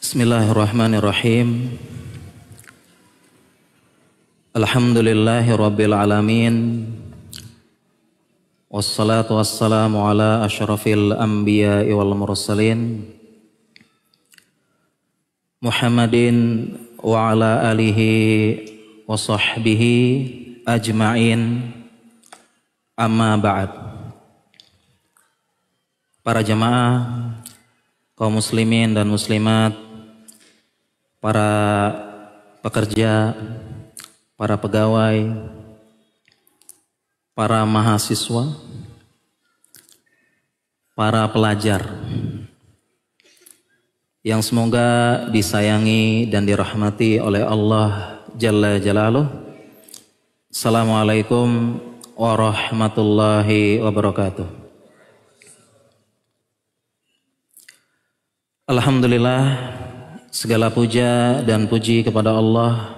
Bismillahirrahmanirrahim. Alhamdulillahi rabbil alamin. Wassalatu wassalamu ala asyrafil anbiya'i wal mursalin Muhammadin wa ala alihi wa sahbihi ajma'in. Amma ba'd. Para jamaah, kaum muslimin dan muslimat, para pekerja, para pegawai, para mahasiswa, para pelajar yang semoga disayangi dan dirahmati oleh Allah Jalla Jalaluh. Assalamualaikum warahmatullahi wabarakatuh. Alhamdulillah, segala puja dan puji kepada Allah.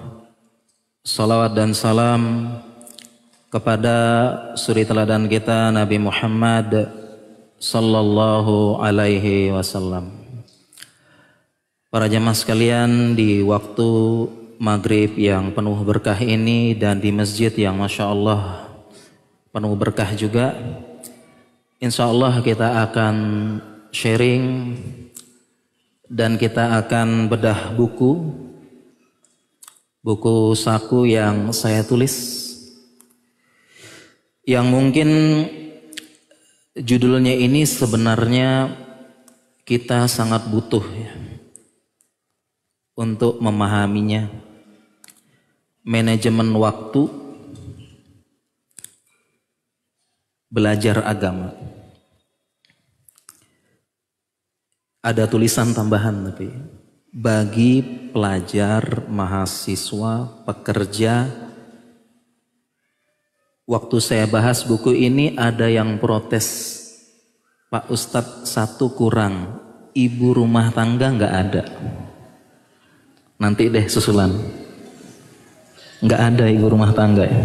Salawat dan salam kepada suri teladan kita Nabi Muhammad sallallahu alaihi wasallam. Para jamaah sekalian, di waktu maghrib yang penuh berkah ini dan di masjid yang Masya Allah penuh berkah juga, insya Allah kita akan sharing dan kita akan bedah buku saku yang saya tulis, yang mungkin judulnya ini sebenarnya kita sangat butuh ya, untuk memahaminya. Manajemen waktu, belajar agama. Ada tulisan tambahan tapi bagi pelajar, mahasiswa, pekerja. Waktu saya bahas buku ini ada yang protes, Pak Ustadz satu kurang, ibu rumah tangga nggak ada. Nanti deh susulan, nggak ada ibu rumah tangga ya.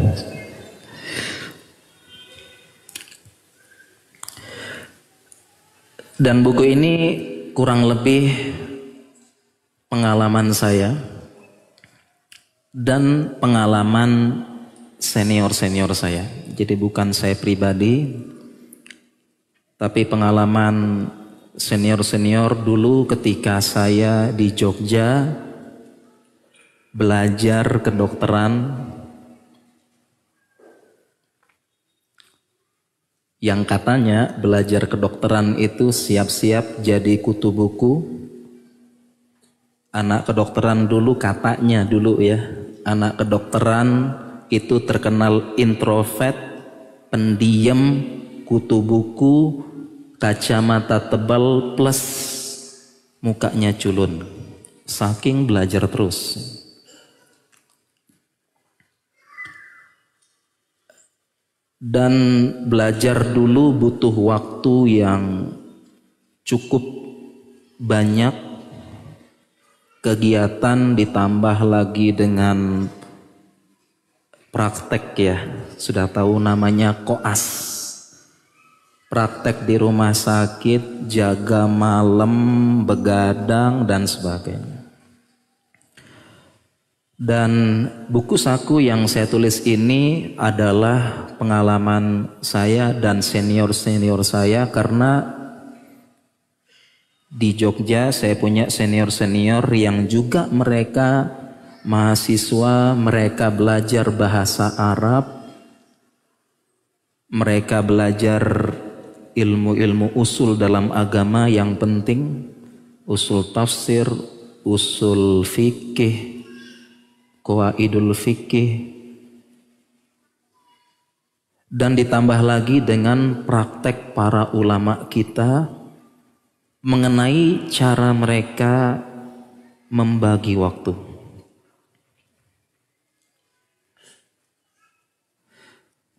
Dan buku ini kurang lebih pengalaman saya dan pengalaman senior-senior saya. Jadi bukan saya pribadi, tapi pengalaman senior-senior dulu ketika saya di Jogja belajar kedokteran, yang katanya belajar kedokteran itu siap-siap jadi kutu buku. Anak kedokteran dulu katanya dulu ya, anak kedokteran itu terkenal introvert, pendiam, kutu buku, kacamata tebal plus mukanya culun. Saking belajar terus. Dan belajar dulu butuh waktu yang cukup banyak, kegiatan ditambah lagi dengan praktek ya. Sudah tahu namanya koas. Praktek di rumah sakit, jaga malam, begadang dan sebagainya. Dan buku saku yang saya tulis ini adalah pengalaman saya dan senior-senior saya, karena di Jogja saya punya senior-senior yang juga mereka mahasiswa, mereka belajar bahasa Arab, mereka belajar ilmu-ilmu usul dalam agama yang penting, usul tafsir, usul fikih, qawaidul fikih, dan ditambah lagi dengan praktek para ulama kita mengenai cara mereka membagi waktu.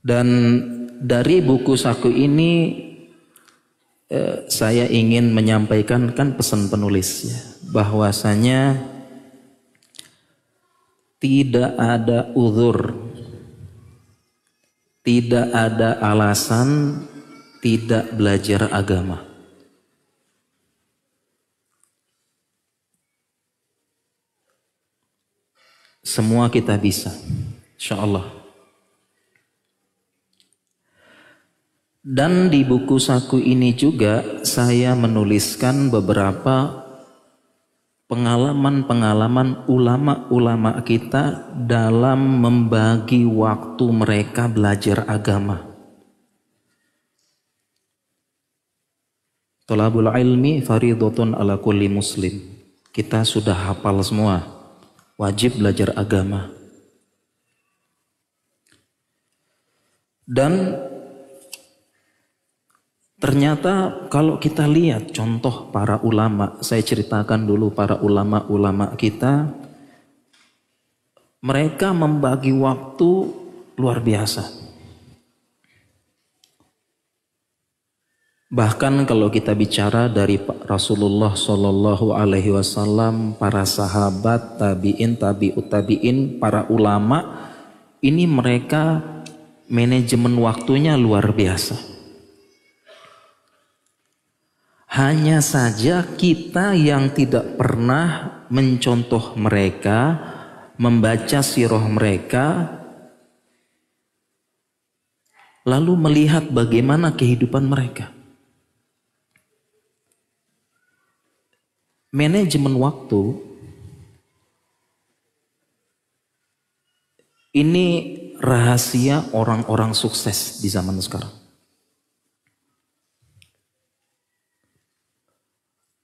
Dan dari buku saku ini saya ingin menyampaikan kan pesan penulisnya, bahwasanya tidak ada uzur, tidak ada alasan tidak belajar agama. Semua kita bisa, insya Allah. Dan di buku saku ini juga saya menuliskan beberapa pengalaman-pengalaman ulama-ulama kita dalam membagi waktu mereka belajar agama. Thalabul ilmi faridhatun ala kulli muslim. Kita sudah hafal semua, wajib belajar agama. Dan ternyata kalau kita lihat contoh para ulama, saya ceritakan dulu para ulama-ulama kita, mereka membagi waktu luar biasa. Bahkan kalau kita bicara dari Rasulullah Shallallahu Alaihi Wasallam, para sahabat, tabiin, tabiut tabiin, para ulama, ini mereka manajemen waktunya luar biasa. Hanya saja kita yang tidak pernah mencontoh mereka, membaca sirah mereka, lalu melihat bagaimana kehidupan mereka. Manajemen waktu ini rahasia orang-orang sukses di zaman sekarang.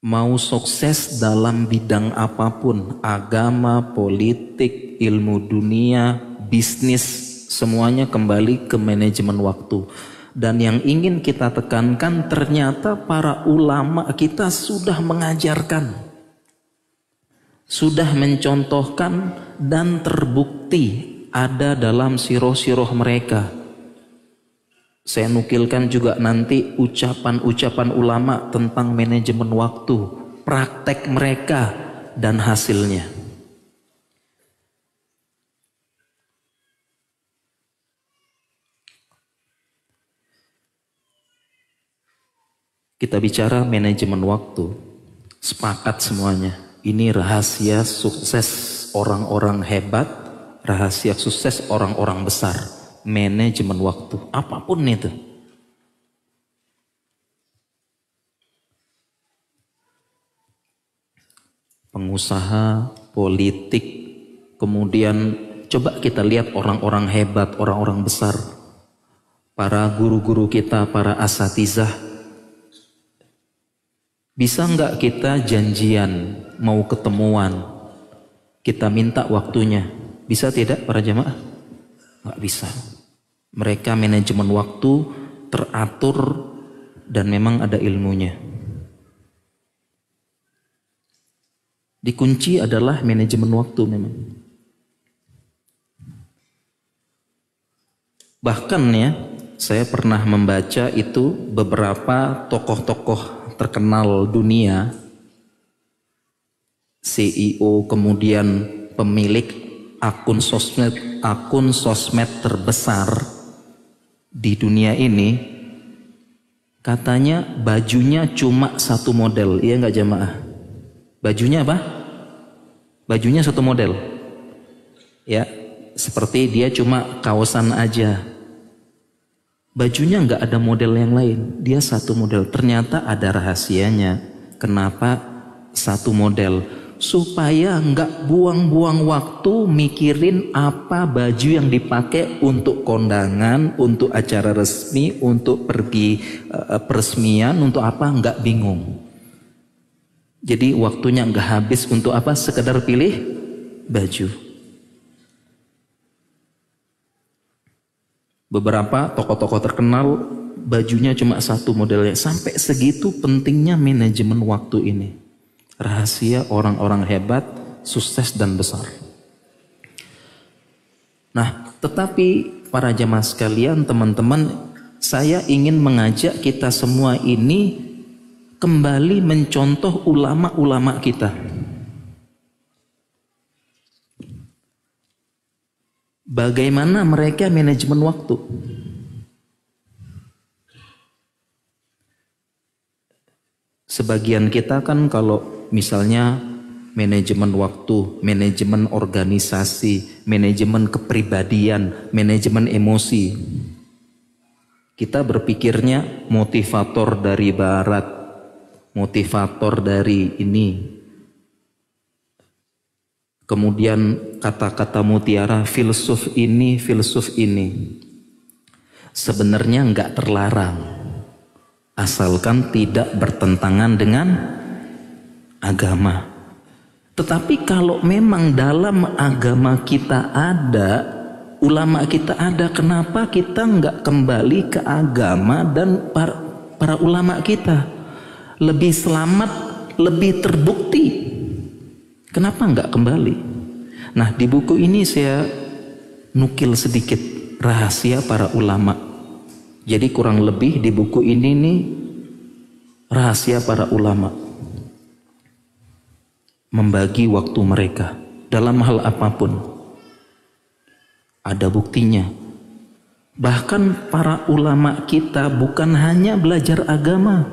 Mau sukses dalam bidang apapun, agama, politik, ilmu dunia, bisnis, semuanya kembali ke manajemen waktu. Dan yang ingin kita tekankan, ternyata para ulama kita sudah mengajarkan, sudah mencontohkan, dan terbukti ada dalam sirah-sirah mereka. Saya nukilkan juga nanti ucapan-ucapan ulama tentang manajemen waktu, praktek mereka dan hasilnya. Kita bicara manajemen waktu, sepakat semuanya. Ini rahasia sukses orang-orang hebat, rahasia sukses orang-orang besar. Manajemen waktu, apapun itu. Pengusaha, politik, kemudian coba kita lihat orang-orang hebat, orang-orang besar. Para guru-guru kita, para asatizah. Bisa nggak kita janjian mau ketemuan, kita minta waktunya? Bisa tidak para jamaah? Nggak bisa. Mereka manajemen waktu teratur dan memang ada ilmunya. Dikunci adalah manajemen waktu memang. Bahkan ya, saya pernah membaca itu beberapa tokoh-tokoh terkenal dunia, CEO, kemudian pemilik akun sosmed terbesar di dunia ini, katanya bajunya cuma satu model. Iya nggak jamaah? Bajunya apa? Bajunya satu model. Ya, seperti dia cuma kaosan aja. Bajunya nggak ada model yang lain, dia satu model. Ternyata ada rahasianya. Kenapa satu model? Supaya nggak buang-buang waktu mikirin apa baju yang dipakai untuk kondangan, untuk acara resmi, untuk pergi peresmian, untuk apa, nggak bingung. Jadi waktunya nggak habis untuk apa, sekedar pilih baju. Beberapa tokoh-tokoh terkenal bajunya cuma satu modelnya. Sampai segitu pentingnya manajemen waktu ini. Rahasia orang-orang hebat, sukses dan besar. Nah, tetapi para jamaah sekalian, teman-teman, saya ingin mengajak kita semua ini kembali mencontoh ulama-ulama kita. Bagaimana mereka manajemen waktu? Sebagian kita kan kalau misalnya manajemen waktu, manajemen organisasi, manajemen kepribadian, manajemen emosi. Kita berpikirnya motivator dari barat, motivator dari ini. Kemudian kata-kata mutiara, filsuf ini, filsuf ini. Sebenarnya enggak terlarang, asalkan tidak bertentangan dengan agama. Tetapi kalau memang dalam agama kita ada, ulama kita ada, kenapa kita enggak kembali ke agama dan para ulama kita? Lebih selamat, lebih terbukti. Kenapa enggak kembali? Nah, di buku ini saya nukil sedikit rahasia para ulama. Jadi kurang lebih di buku ini nih rahasia para ulama. Membagi waktu mereka dalam hal apapun. Ada buktinya. Bahkan para ulama kita bukan hanya belajar agama.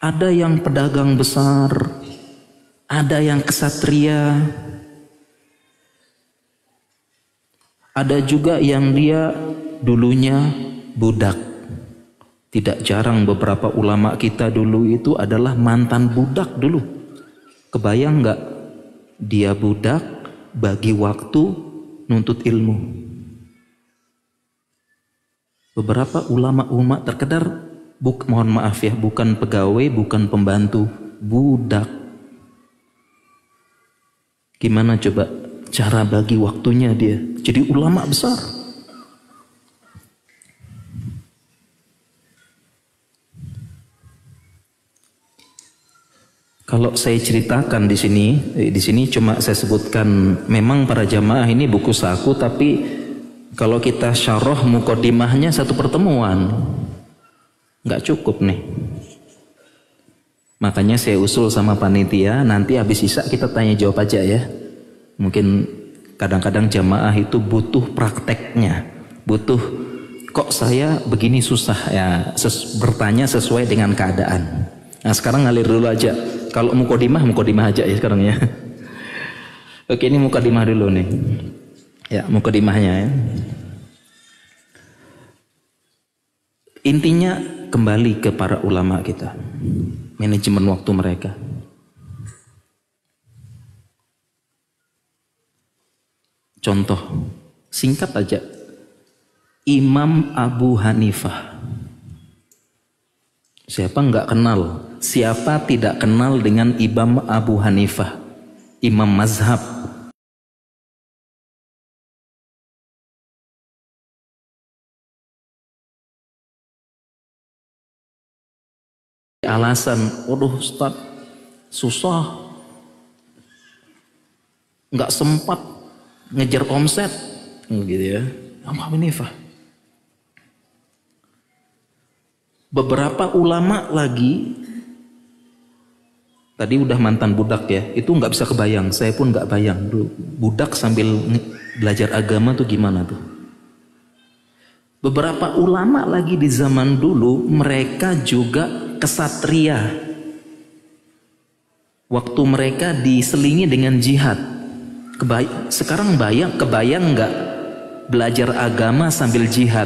Ada yang pedagang besar, ada yang kesatria, ada juga yang dia dulunya budak. Tidak jarang beberapa ulama kita dulu itu adalah mantan budak dulu. Kebayang nggak? Dia budak bagi waktu nuntut ilmu. Beberapa ulama terkedar, mohon maaf ya, bukan pegawai, bukan pembantu, budak. Gimana coba cara bagi waktunya dia? Jadi ulama besar. Kalau saya ceritakan di sini cuma saya sebutkan, memang para jamaah ini buku saku, tapi kalau kita syarah muqaddimahnya satu pertemuan, nggak cukup nih. Makanya saya usul sama panitia, nanti habis isya kita tanya jawab aja ya. Mungkin kadang-kadang jamaah itu butuh prakteknya, butuh kok saya begini susah ya, bertanya sesuai dengan keadaan. Nah sekarang ngalir dulu aja. Kalau muqaddimah aja ya sekarang ya. Oke, ini muqaddimah dulu nih. Ya, muqaddimahnya ya. Intinya kembali ke para ulama kita. Manajemen waktu mereka. Contoh, singkat aja. Imam Abu Hanifah. Siapa nggak kenal? Siapa tidak kenal dengan Imam Abu Hanifah? Imam mazhab. Alasan, waduh Ustaz, susah, nggak sempat ngejar omset, gitu ya. Imam Abu Hanifah. Beberapa ulama lagi, tadi udah mantan budak ya, itu nggak bisa kebayang, saya pun nggak bayang dulu budak sambil belajar agama tuh gimana tuh. Beberapa ulama lagi di zaman dulu, mereka juga kesatria. Waktu mereka diselingi dengan jihad. Sekarang kebayang nggak belajar agama sambil jihad?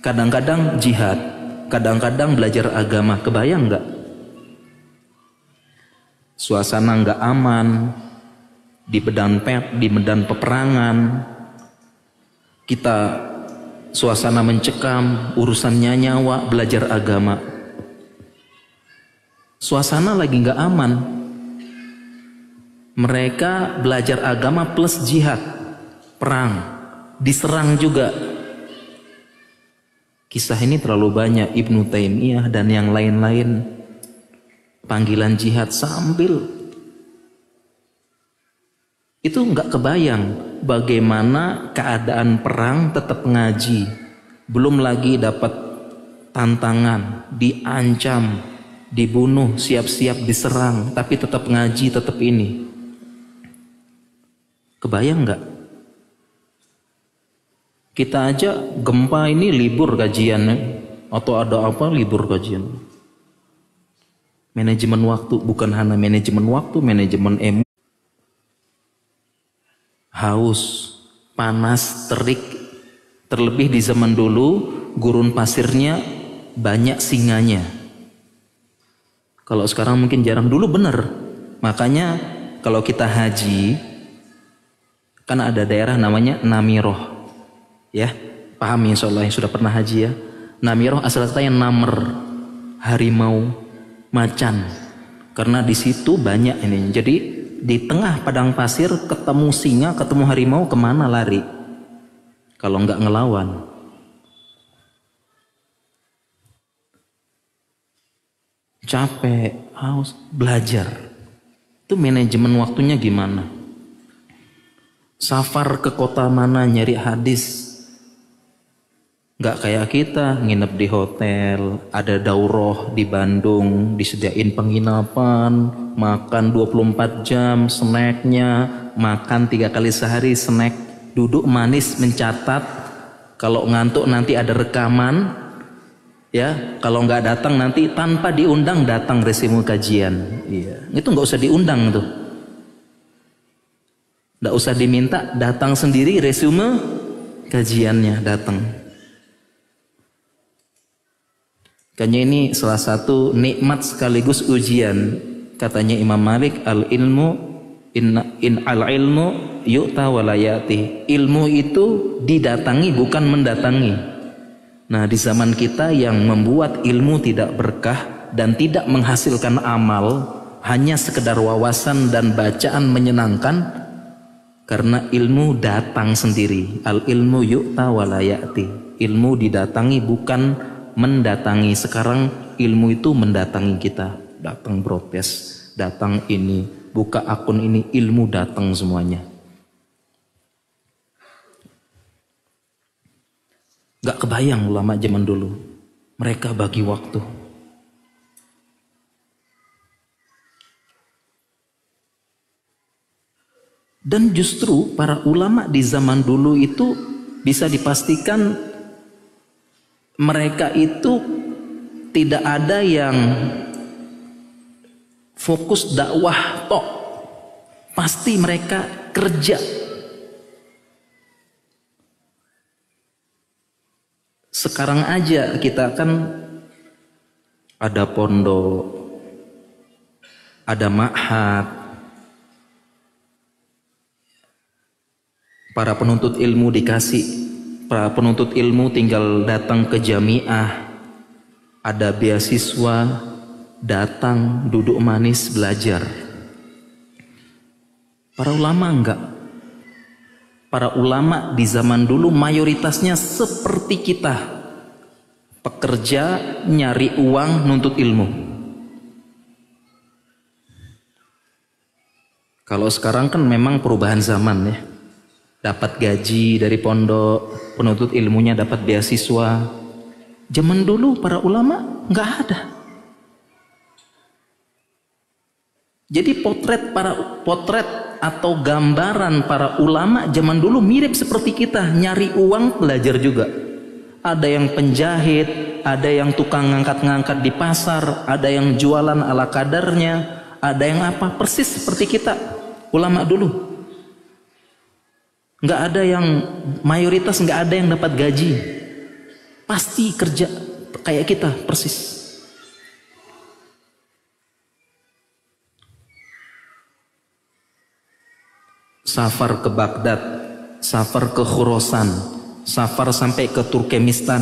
Kadang-kadang jihad, kadang-kadang belajar agama, kebayang nggak? Suasana nggak aman di medan peperangan, kita suasana mencekam, urusannya nyawa, belajar agama. Suasana lagi nggak aman, mereka belajar agama plus jihad, perang, diserang juga. Kisah ini terlalu banyak, Ibnu Taimiyah dan yang lain-lain. Panggilan jihad sambil itu nggak kebayang bagaimana keadaan perang tetap ngaji, belum lagi dapat tantangan, diancam, dibunuh, siap-siap diserang, tapi tetap ngaji, tetap ini. Kebayang nggak? Kita aja gempa ini libur kajiannya, atau ada apa libur kajian. Manajemen waktu, bukan hanya manajemen waktu, manajemen emosi. Haus, panas, terik. Terlebih di zaman dulu, gurun pasirnya banyak singanya. Kalau sekarang mungkin jarang, dulu bener. Makanya kalau kita haji, kan ada daerah namanya Namiroh. Ya, paham insya Allah yang sudah pernah haji ya. Namiroh asal katanya namer, harimau, macan. Karena di situ banyak ini. Jadi di tengah padang pasir ketemu singa, ketemu harimau, kemana lari? Kalau nggak ngelawan. Capek, haus, belajar. Itu manajemen waktunya gimana? Safar ke kota mana nyari hadis? Nggak kayak kita nginep di hotel, ada daurah di Bandung, disediain penginapan, makan 24 jam, snacknya, makan 3 kali sehari snack. Duduk manis mencatat, kalau ngantuk nanti ada rekaman, ya kalau nggak datang nanti tanpa diundang datang resume kajian. Iya, itu nggak usah diundang tuh, nggak usah diminta, datang sendiri resume kajiannya datang. Kayaknya ini salah satu nikmat sekaligus ujian. Katanya Imam Malik, al ilmu in al ilmu yu'ta walayati. Ilmu itu didatangi bukan mendatangi. Nah di zaman kita yang membuat ilmu tidak berkah dan tidak menghasilkan amal, hanya sekedar wawasan dan bacaan menyenangkan, karena ilmu datang sendiri. Al ilmu yu'ta walayati. Ilmu didatangi bukan mendatangi. Sekarang ilmu itu mendatangi kita. Datang protes, datang ini, buka akun ini, ilmu datang semuanya. Gak kebayang ulama zaman dulu, mereka bagi waktu. Dan justru para ulama di zaman dulu itu bisa dipastikan mereka itu tidak ada yang fokus dakwah tok. Pasti mereka kerja. Sekarang aja kita kan ada pondok, ada ma'had, para penuntut ilmu dikasih, para penuntut ilmu tinggal datang ke jamiah, ada beasiswa, datang duduk manis belajar. Para ulama enggak. Para ulama di zaman dulu mayoritasnya seperti kita, pekerja, nyari uang, nuntut ilmu. Kalau sekarang kan memang perubahan zaman ya, dapat gaji dari pondok, penuntut ilmunya dapat beasiswa. Zaman dulu para ulama nggak ada. Jadi potret atau gambaran para ulama zaman dulu mirip seperti kita, nyari uang, belajar juga. Ada yang penjahit, ada yang tukang ngangkat-ngangkat di pasar, ada yang jualan ala kadarnya, ada yang apa, persis seperti kita ulama dulu. Nggak ada yang, mayoritas nggak ada yang dapat gaji, pasti kerja kayak kita persis. Safar ke Baghdad, safar ke Khurasan, safar sampai ke Turkmenistan,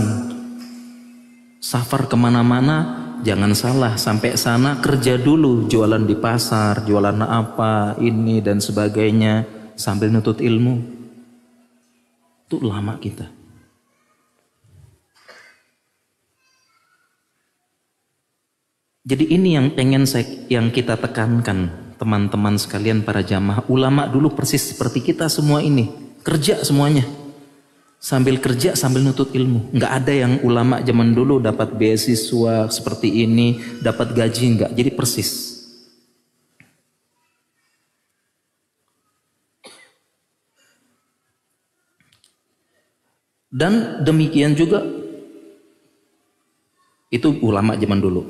safar kemana-mana. Jangan salah, sampai sana kerja dulu, jualan di pasar, jualan apa, ini dan sebagainya, sambil nutut ilmu. Itu lama kita. Jadi ini yang pengen yang kita tekankan, teman-teman sekalian para jamaah. Ulama dulu persis seperti kita semua ini, kerja semuanya, sambil kerja sambil nutut ilmu. Nggak ada yang ulama zaman dulu dapat beasiswa seperti ini, dapat gaji, nggak. Jadi persis. Dan demikian juga itu ulama zaman dulu.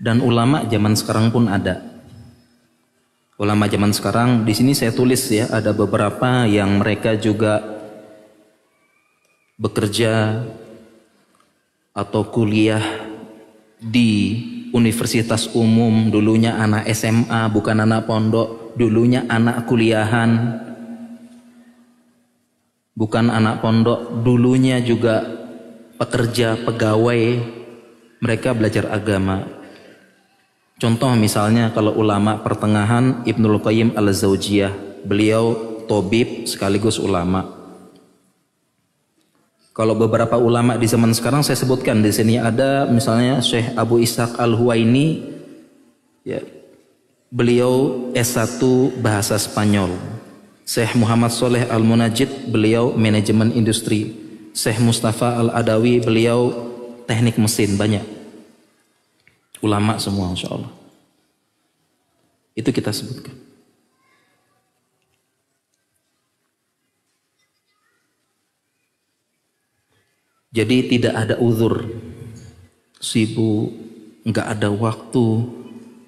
Dan ulama zaman sekarang pun ada. Ulama zaman sekarang, di sini saya tulis ya, ada beberapa yang mereka juga bekerja atau kuliah di universitas umum, dulunya anak SMA bukan anak pondok, dulunya anak kuliahan bukan anak pondok, dulunya juga pekerja, pegawai, mereka belajar agama. Contoh misalnya kalau ulama pertengahan Ibnul Qayyim Al-Zaujiyah, beliau tobib sekaligus ulama. Kalau beberapa ulama di zaman sekarang saya sebutkan di sini ada misalnya Syekh Abu Ishaq Al-Huwaini, ya, beliau S1 bahasa Spanyol. Syekh Muhammad Soleh Al-Munajjid, beliau manajemen industri. Syekh Mustafa Al-Adawi, beliau teknik mesin. Banyak ulama semua, insya Allah. Itu kita sebutkan. Jadi tidak ada uzur, sibuk, nggak ada waktu,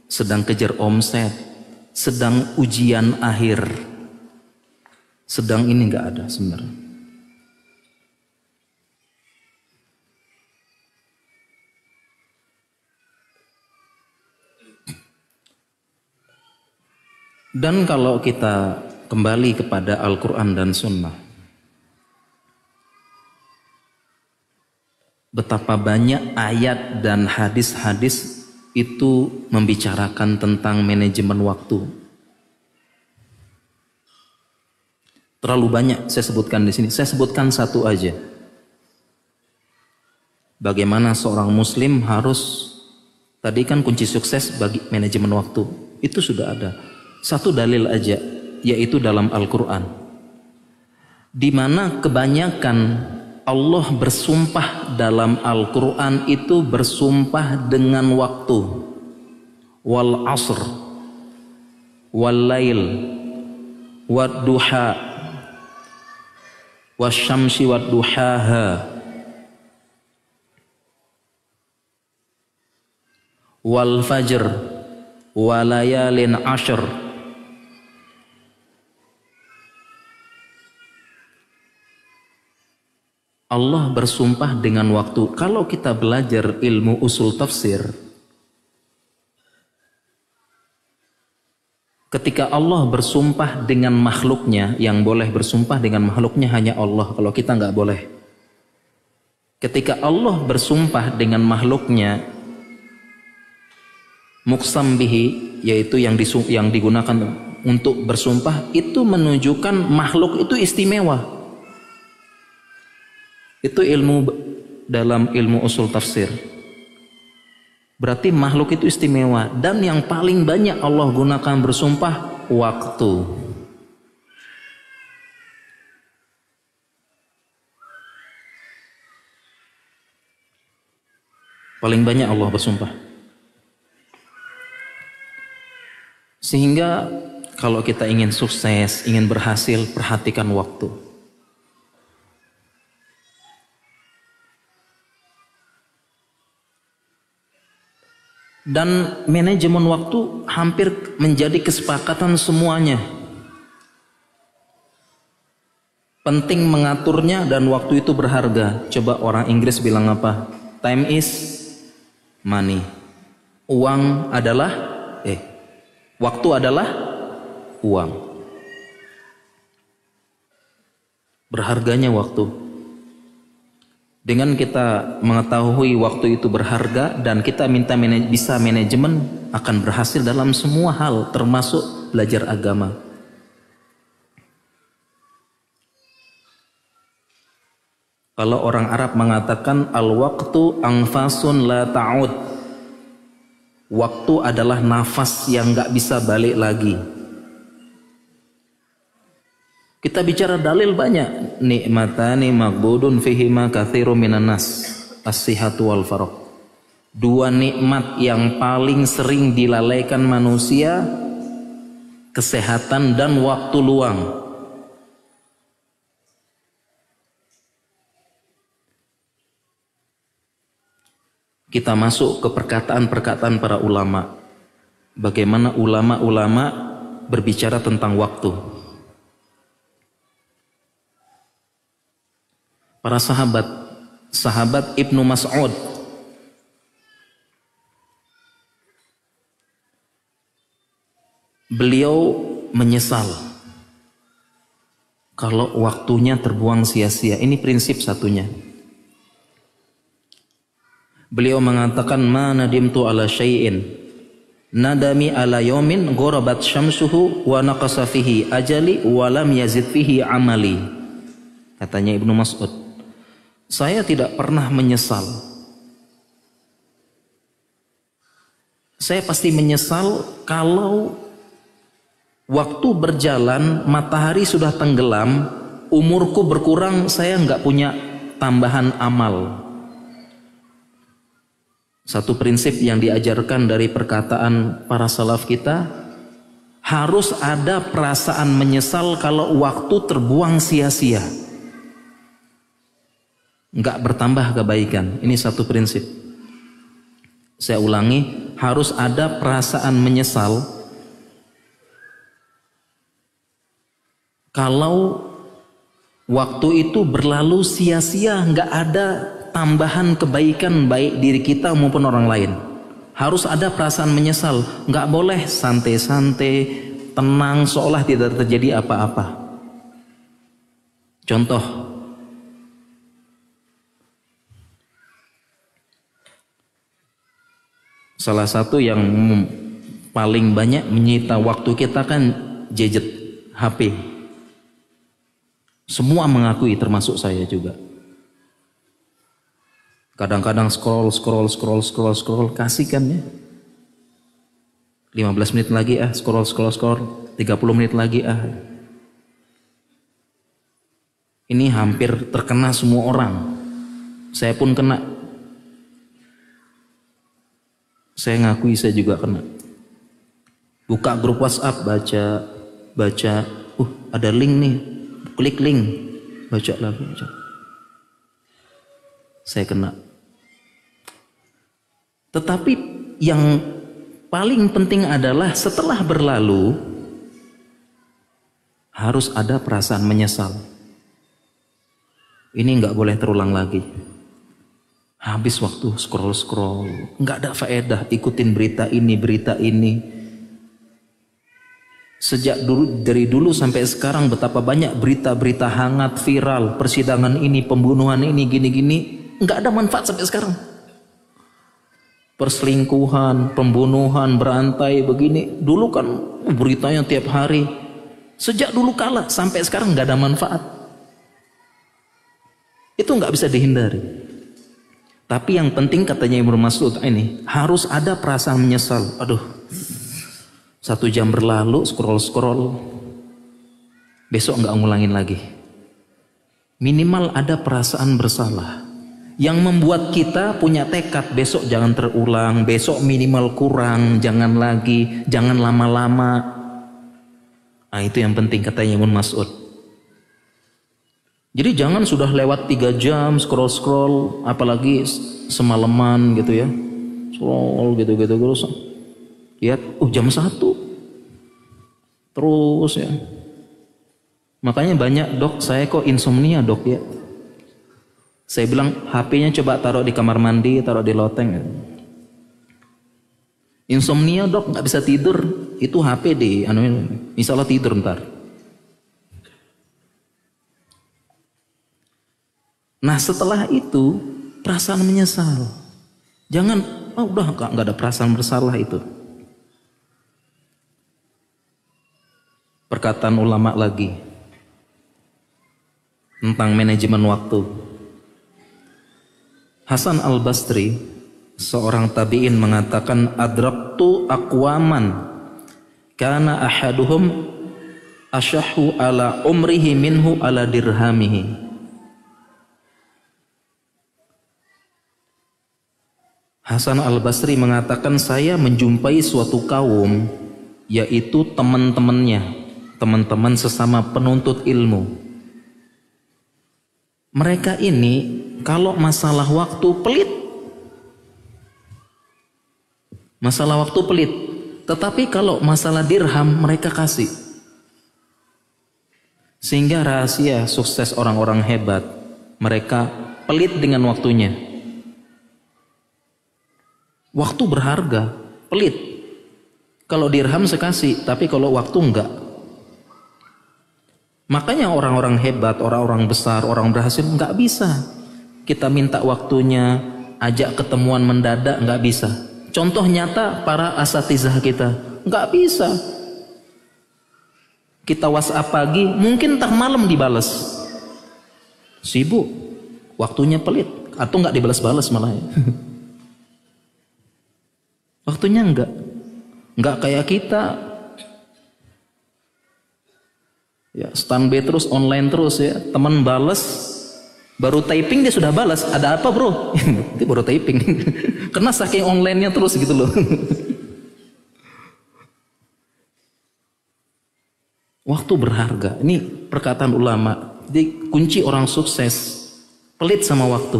sedang kejar omset, sedang ujian akhir, sedang ini nggak ada sebenarnya. Dan kalau kita kembali kepada Al-Quran dan Sunnah, betapa banyak ayat dan hadis-hadis itu membicarakan tentang manajemen waktu. Terlalu banyak saya sebutkan di sini. Saya sebutkan satu aja. Bagaimana seorang muslim harus, tadi kan kunci sukses bagi manajemen waktu, itu sudah ada. Satu dalil aja, yaitu dalam Al-Quran, di mana kebanyakan Allah bersumpah dalam Al-Quran itu bersumpah dengan waktu. Wal asr, wal lail, wad duha, wasyamsi wad duhaha, wal fajr, walayalin ashr. Allah bersumpah dengan waktu. Kalau kita belajar ilmu usul tafsir, ketika Allah bersumpah dengan makhluknya, yang boleh bersumpah dengan makhluknya hanya Allah, kalau kita nggak boleh. Ketika Allah bersumpah dengan makhluknya, muqsam bihi, yaitu yang digunakan untuk bersumpah, itu menunjukkan makhluk itu istimewa. Itu ilmu dalam ilmu usul tafsir. Berarti makhluk itu istimewa. Dan yang paling banyak Allah gunakan bersumpah, waktu. Paling banyak Allah bersumpah. Sehingga kalau kita ingin sukses, ingin berhasil, perhatikan waktu. Dan manajemen waktu hampir menjadi kesepakatan semuanya. Penting mengaturnya dan waktu itu berharga. Coba orang Inggris bilang apa? Time is money. Waktu adalah uang. Berharganya waktu. Dengan kita mengetahui waktu itu berharga dan kita bisa manajemen, akan berhasil dalam semua hal, termasuk belajar agama. Kalau orang Arab mengatakan al-waqtu anfasun la ta'ud, waktu adalah nafas yang gak bisa balik lagi. Kita bicara dalil banyak. Nikmatani maghbudun fihima katsirum minan nas, as-sihhatu wal faragh. Dua nikmat yang paling sering dilalaikan manusia, kesehatan dan waktu luang. kita masuk ke perkataan-perkataan para ulama. Bagaimana ulama-ulama berbicara tentang waktu. Para sahabat Ibnu Mas'ud, beliau menyesal kalau waktunya terbuang sia-sia. Ini prinsip satunya. Beliau mengatakan, ma nadimtu ala syai'in nadami ala yawmin gharabat syamsuhu wa naqasa fihi ajali wa lam yazid fihi amali. Katanya Ibnu Mas'ud, saya tidak pernah menyesal. Saya pasti menyesal kalau waktu berjalan, matahari sudah tenggelam, umurku berkurang, saya nggak punya tambahan amal. Satu prinsip yang diajarkan dari perkataan para salaf kita, harus ada perasaan menyesal kalau waktu terbuang sia-sia, nggak bertambah kebaikan. Ini satu prinsip. Saya ulangi, harus ada perasaan menyesal kalau waktu itu berlalu sia-sia, nggak ada tambahan kebaikan baik diri kita maupun orang lain. Harus ada perasaan menyesal, nggak boleh santai-santai, tenang seolah tidak terjadi apa-apa. Contoh, salah satu yang paling banyak menyita waktu kita kan gadget, HP. Semua mengakui, termasuk saya juga. Kadang-kadang scroll, kasihkan ya. 15 menit lagi scroll, 30 menit lagi Ini hampir terkena semua orang. Saya pun kena. Saya ngakui saya juga kena. Buka grup WhatsApp, baca, ada link nih. Klik link, baca lagi. Saya kena. Tetapi yang paling penting adalah setelah berlalu harus ada perasaan menyesal. Ini nggak boleh terulang lagi. Habis waktu scroll, nggak ada faedah ikutin berita ini. Sejak dari dulu sampai sekarang betapa banyak berita-berita hangat viral, persidangan ini, pembunuhan ini, gini-gini, nggak ada manfaat sampai sekarang. Perselingkuhan, pembunuhan, berantai begini, dulu kan beritanya tiap hari. Sejak dulu kala sampai sekarang nggak ada manfaat. Itu nggak bisa dihindari. Tapi yang penting katanya Ibnu Mas'ud ini harus ada perasaan menyesal. Aduh, 1 jam berlalu scroll, besok nggak ngulangin lagi. Minimal ada perasaan bersalah yang membuat kita punya tekad, besok jangan terulang, besok minimal kurang, jangan lagi, jangan lama-lama. Nah itu yang penting katanya Ibnu Mas'ud. Jadi jangan sudah lewat 3 jam scroll, apalagi semalaman gitu ya, scroll gitu terus. Lihat, jam 1 terus ya. Makanya banyak, dok saya kok insomnia dok ya. Saya bilang HP-nya coba taruh di kamar mandi, taruh di loteng. Insomnia dok, nggak bisa tidur, itu HP di misalnya tidur ntar. Nah setelah itu perasaan menyesal. Jangan, udah nggak ada perasaan bersalah itu. Perkataan ulama lagi tentang manajemen waktu. Hasan al-Basri, seorang tabi'in mengatakan, adraktu aqwaman kana ahaduhum asyahu ala umrihi minhu ala dirhamihi. Hasan al-Basri mengatakan, saya menjumpai suatu kaum, yaitu teman-teman sesama penuntut ilmu. Mereka ini kalau masalah waktu pelit. Masalah waktu pelit. Tetapi kalau masalah dirham mereka kasih. Sehingga rahasia sukses orang-orang hebat, mereka pelit dengan waktunya. Waktu berharga, pelit. Kalau dirham sekasih, tapi kalau waktu enggak. Makanya orang-orang hebat, orang-orang besar, orang berhasil enggak bisa. Kita minta waktunya, ajak ketemuan mendadak, enggak bisa. Contoh nyata para asatizah kita, enggak bisa. Kita WhatsApp pagi, mungkin tak malam dibales. Sibuk, waktunya pelit, atau enggak dibales-bales malah ya. Waktunya enggak kayak kita. Ya, standby terus, online terus ya. Teman bales, baru typing dia sudah balas. Ada apa bro? Itu baru typing. Karena saking online-nya terus gitu loh. Waktu berharga. Ini perkataan ulama. Jadi kunci orang sukses, pelit sama waktu.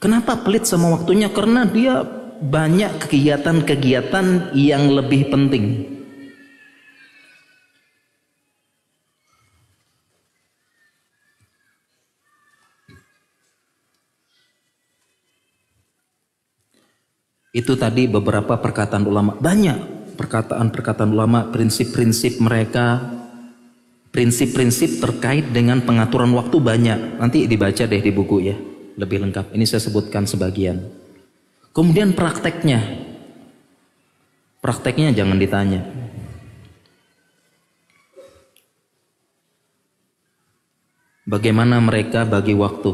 Kenapa pelit sama waktunya? Karena dia banyak kegiatan-kegiatan yang lebih penting. Itu tadi beberapa perkataan ulama. Banyak perkataan-perkataan ulama, prinsip-prinsip mereka, prinsip-prinsip terkait dengan pengaturan waktu banyak. Nanti dibaca deh di buku ya, lebih lengkap. Ini saya sebutkan sebagian. Kemudian prakteknya. Prakteknya jangan ditanya. Bagaimana mereka bagi waktu.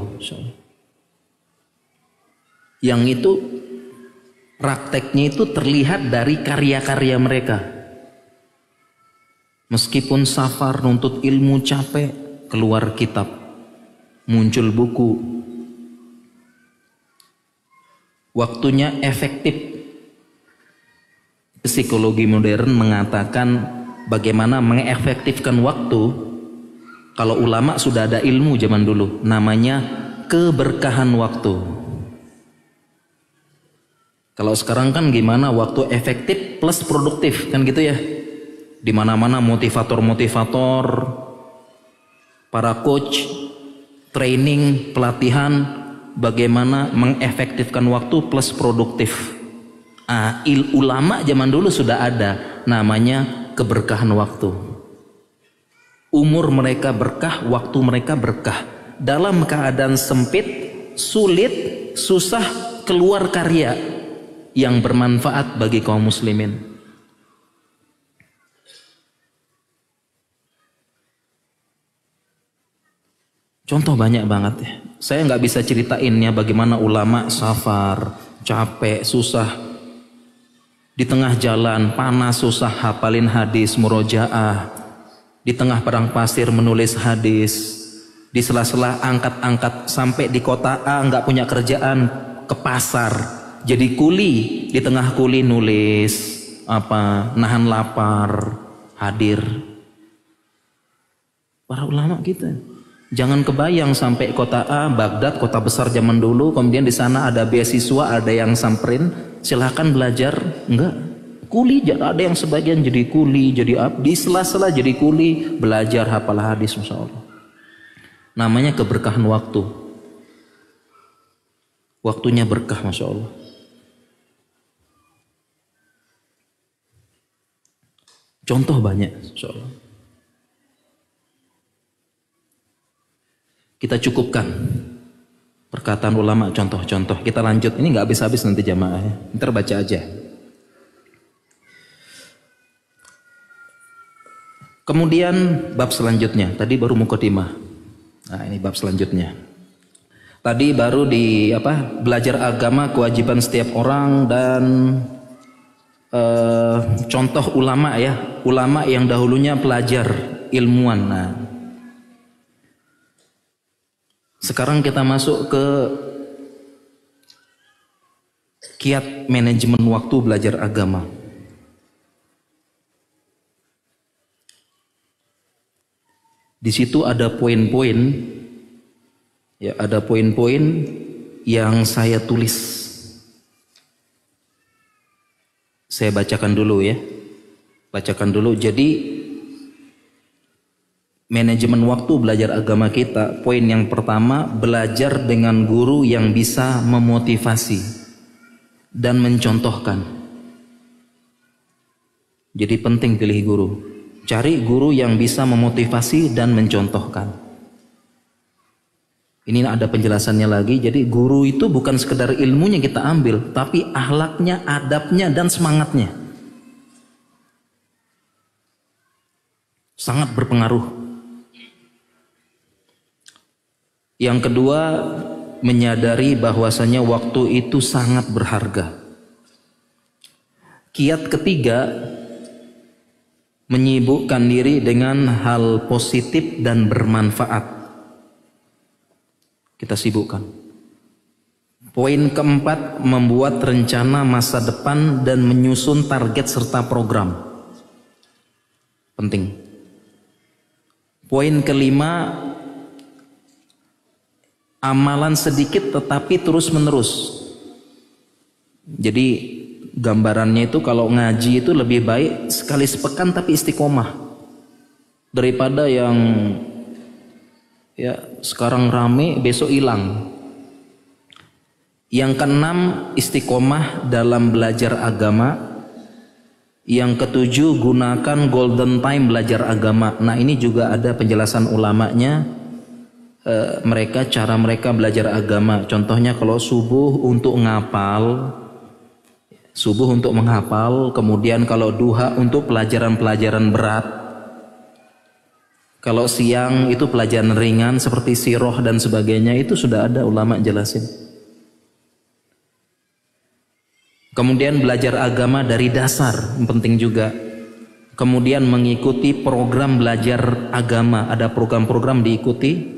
Yang itu prakteknya itu terlihat dari karya-karya mereka. Meskipun safar nuntut ilmu capek, keluar kitab, muncul buku. Waktunya efektif. Psikologi modern mengatakan bagaimana mengefektifkan waktu. Kalau ulama sudah ada ilmu zaman dulu, namanya keberkahan waktu. Kalau sekarang kan gimana waktu efektif plus produktif kan gitu ya. Di mana-mana motivator-motivator, para coach, training, pelatihan, bagaimana mengefektifkan waktu plus produktif. Ulama zaman dulu sudah ada, namanya keberkahan waktu. Umur mereka berkah, waktu mereka berkah. Dalam keadaan sempit, sulit, susah, keluar karya yang bermanfaat bagi kaum muslimin. Contoh banyak banget ya. Saya nggak bisa ceritainnya bagaimana ulama safar, capek, susah. Di tengah jalan, panas, susah, hafalin hadis, murojaah. Di tengah padang pasir menulis hadis. Di sela-sela angkat-angkat sampai di kota A nggak punya kerjaan, ke pasar. Jadi kuli, di tengah kuli nulis nahan lapar, hadir. Para ulama kita. Jangan kebayang sampai kota A, Baghdad, kota besar zaman dulu, kemudian di sana ada beasiswa, ada yang samperin, silahkan belajar. Enggak. Kuli, ada yang sebagian jadi kuli, jadi abdi, sela-sela jadi kuli, belajar hafal hadis, Masya Allah. Namanya keberkahan waktu. Waktunya berkah, Masya Allah. Contoh banyak, Insya Allah. Kita cukupkan perkataan ulama, contoh-contoh. Kita lanjut, ini nggak habis-habis nanti jamaah ya. Ntar baca aja. Kemudian bab selanjutnya, tadi baru mukadimah. Nah ini bab selanjutnya. Tadi baru belajar agama, kewajiban setiap orang dan contoh ulama ya, ulama yang dahulunya pelajar, ilmuwan. Nah, sekarang kita masuk ke kiat manajemen waktu belajar agama. Di situ ada poin-poin, ya ada poin-poin yang saya tulis. Saya bacakan dulu ya. Bacakan dulu. Jadi manajemen waktu belajar agama kita, poin yang pertama, belajar dengan guru yang bisa memotivasi dan mencontohkan. Jadi penting pilih guru. Cari guru yang bisa memotivasi dan mencontohkan. Ini ada penjelasannya lagi. Jadi guru itu bukan sekedar ilmunya kita ambil, tapi akhlaknya, adabnya, dan semangatnya. Sangat berpengaruh. Yang kedua, menyadari bahwasanya waktu itu sangat berharga. Kiat ketiga, menyibukkan diri dengan hal positif dan bermanfaat. Kita sibukkan. Poin keempat, membuat rencana masa depan dan menyusun target serta program. Penting. Poin kelima, amalan sedikit tetapi terus menerus. Jadi gambarannya itu kalau ngaji itu lebih baik sekali sepekan tapi istiqomah, daripada yang ya sekarang rame besok hilang. Yang keenam, istiqomah dalam belajar agama. Yang ketujuh, gunakan golden time belajar agama. Nah ini juga ada penjelasan ulamanya. Cara mereka belajar agama. Contohnya kalau subuh untuk menghafal, kemudian kalau duha untuk pelajaran-pelajaran berat, kalau siang itu pelajaran ringan seperti sirah dan sebagainya. Itu sudah ada ulama jelasin. Kemudian belajar agama dari dasar, penting juga. Kemudian mengikuti program belajar agama, ada program-program diikuti.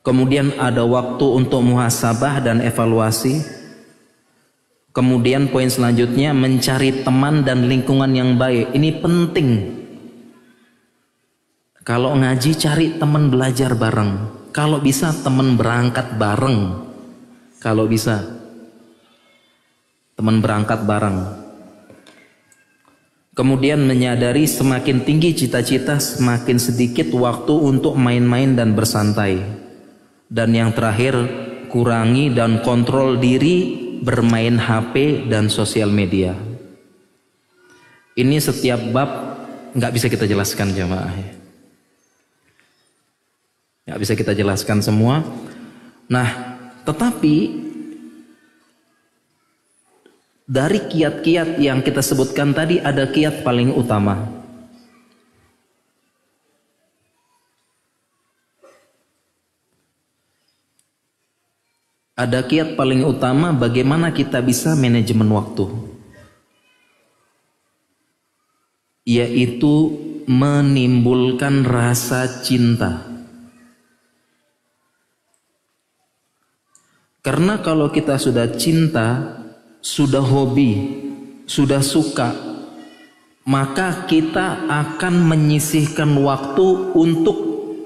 Kemudian ada waktu untuk muhasabah dan evaluasi. Kemudian poin selanjutnya, mencari teman dan lingkungan yang baik. Ini penting. Kalau ngaji cari teman belajar bareng. Kalau bisa teman berangkat bareng. Kalau bisa teman berangkat bareng. Kemudian menyadari semakin tinggi cita-cita, semakin sedikit waktu untuk main-main dan bersantai. Dan yang terakhir, kurangi dan kontrol diri bermain HP dan sosial media. Ini setiap bab nggak bisa kita jelaskan jamaah. Nggak bisa kita jelaskan semua. Nah, tetapi dari kiat-kiat yang kita sebutkan tadi ada kiat paling utama. Ada kiat paling utama bagaimana kita bisa manajemen waktu, yaitu menimbulkan rasa cinta. Karena kalau kita sudah cinta, sudah hobi, sudah suka, maka kita akan menyisihkan waktu untuk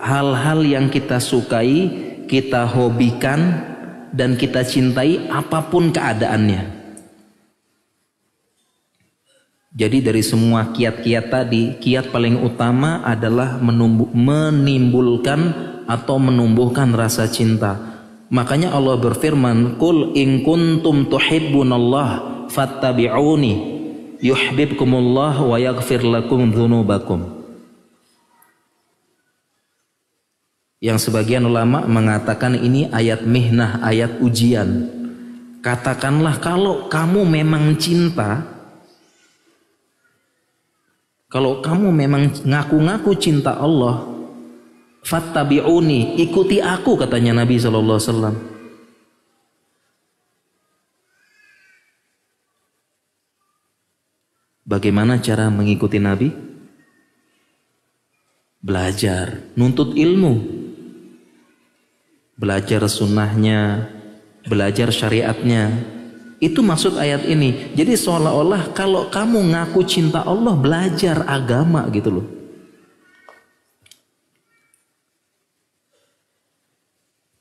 hal-hal yang kita sukai, kita hobikan, dan kita cintai apapun keadaannya. Jadi dari semua kiat-kiat tadi, kiat paling utama adalah menimbulkan atau menumbuhkan rasa cinta. Makanya Allah berfirman, "Qul in kuntum tuhibbunallah fattabi'uni yuhibbukumullah wa yaghfir lakum dzunubakum." Yang sebagian ulama mengatakan ini ayat mihnah, ayat ujian. Katakanlah kalau kamu memang cinta, kalau kamu memang ngaku-ngaku cinta Allah, fattabi'uni, ikuti aku, katanya Nabi SAW. Bagaimana cara mengikuti Nabi? Belajar, nuntut ilmu. Belajar sunnahnya, belajar syariatnya. Itu maksud ayat ini. Jadi seolah-olah kalau kamu ngaku cinta Allah, belajar agama gitu loh.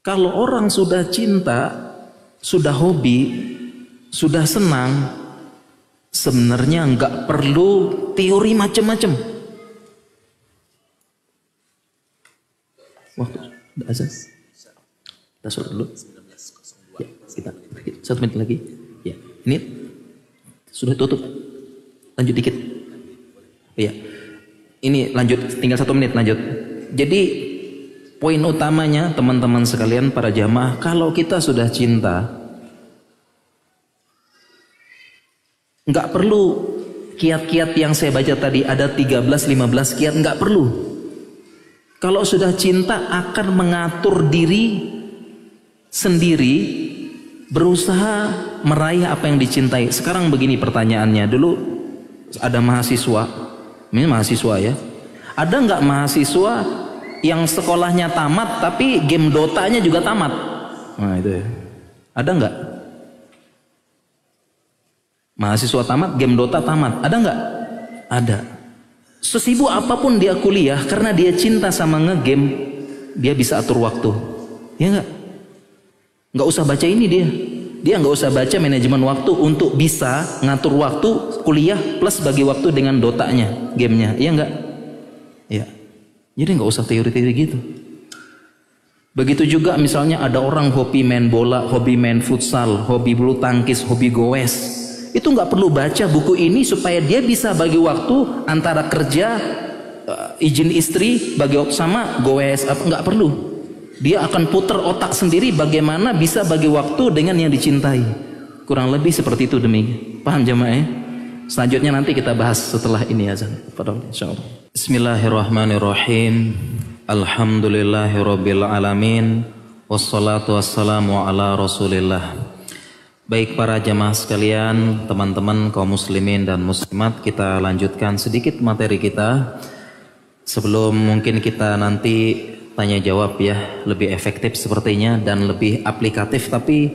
Kalau orang sudah cinta, sudah hobi, sudah senang, Sebenarnya nggak perlu teori macam-macam. Waktu udah azan. Kita sholat dulu. Ya, kita 1 menit lagi. Ya, ini sudah tutup. Lanjut dikit. Ya, ini lanjut. Tinggal 1 menit lanjut. Jadi poin utamanya teman-teman sekalian para jamaah, kalau kita sudah cinta, nggak perlu kiat-kiat yang saya baca tadi ada 13-15 kiat, nggak perlu. Kalau sudah cinta akan mengatur diri sendiri, berusaha meraih apa yang dicintai. Sekarang begini pertanyaannya, dulu ada mahasiswa, ini mahasiswa ya, ada nggak mahasiswa yang sekolahnya tamat tapi game Dotanya juga tamat? Nah itu ya, ada nggak? Mahasiswa tamat, game Dota tamat, ada nggak? Ada. Sesibuk apapun dia kuliah, karena dia cinta sama ngegame, dia bisa atur waktu. Ya nggak? Nggak usah baca ini dia nggak usah baca manajemen waktu untuk bisa ngatur waktu kuliah plus bagi waktu dengan Dotanya, gamenya. Iya nggak? Ya. Jadi nggak usah teori-teori gitu. Begitu juga misalnya ada orang hobi main bola, hobi main futsal, hobi bulu tangkis, hobi goes. Itu nggak perlu baca buku ini supaya dia bisa bagi waktu antara kerja, izin istri, bagi waktu sama goes, apa nggak perlu. Dia akan putar otak sendiri bagaimana bisa bagi waktu dengan yang dicintai. Kurang lebih seperti itu demikian. Paham jamaah ya? Selanjutnya nanti kita bahas setelah ini azan. Insyaallah. Bismillahirrahmanirrahim. Alhamdulillahirabbil alamin. Wassalatu wassalamu ala Rasulillah. Baik para jamaah sekalian, teman-teman kaum muslimin dan muslimat, kita lanjutkan sedikit materi kita. Sebelum mungkin kita nanti tanya jawab ya, lebih efektif sepertinya dan lebih aplikatif, tapi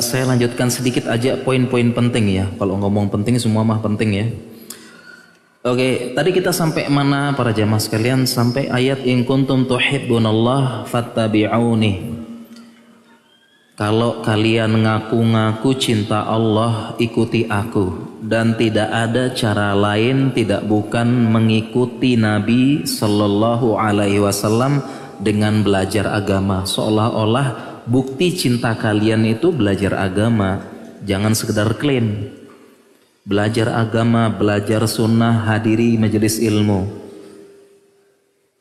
saya lanjutkan sedikit aja poin-poin penting ya. Kalau ngomong penting semua mah penting ya. Oke, tadi kita sampai mana para jamaah sekalian? Sampai ayat in kuntum tuhibbunallah fattabi'uni. Kalau kalian ngaku-ngaku cinta Allah, ikuti aku. Dan tidak ada cara lain, tidak bukan mengikuti Nabi Sallallahu Alaihi Wasallam dengan belajar agama. Seolah-olah bukti cinta kalian itu belajar agama. Jangan sekedar klaim. Belajar agama, belajar sunnah, hadiri majelis ilmu.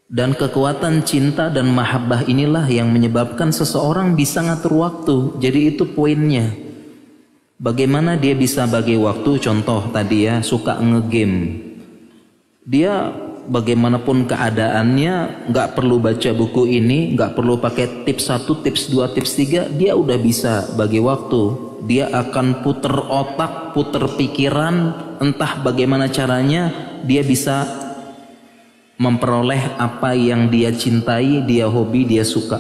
Dan kekuatan cinta dan mahabbah inilah yang menyebabkan seseorang bisa ngatur waktu. Jadi itu poinnya. Bagaimana dia bisa bagi waktu? Contoh tadi ya, suka ngegame. Dia bagaimanapun keadaannya, nggak perlu baca buku ini, nggak perlu pakai tips 1, tips 2, tips 3, dia udah bisa bagi waktu. Dia akan puter otak, puter pikiran, entah bagaimana caranya dia bisa memperoleh apa yang dia cintai, dia hobi, dia suka.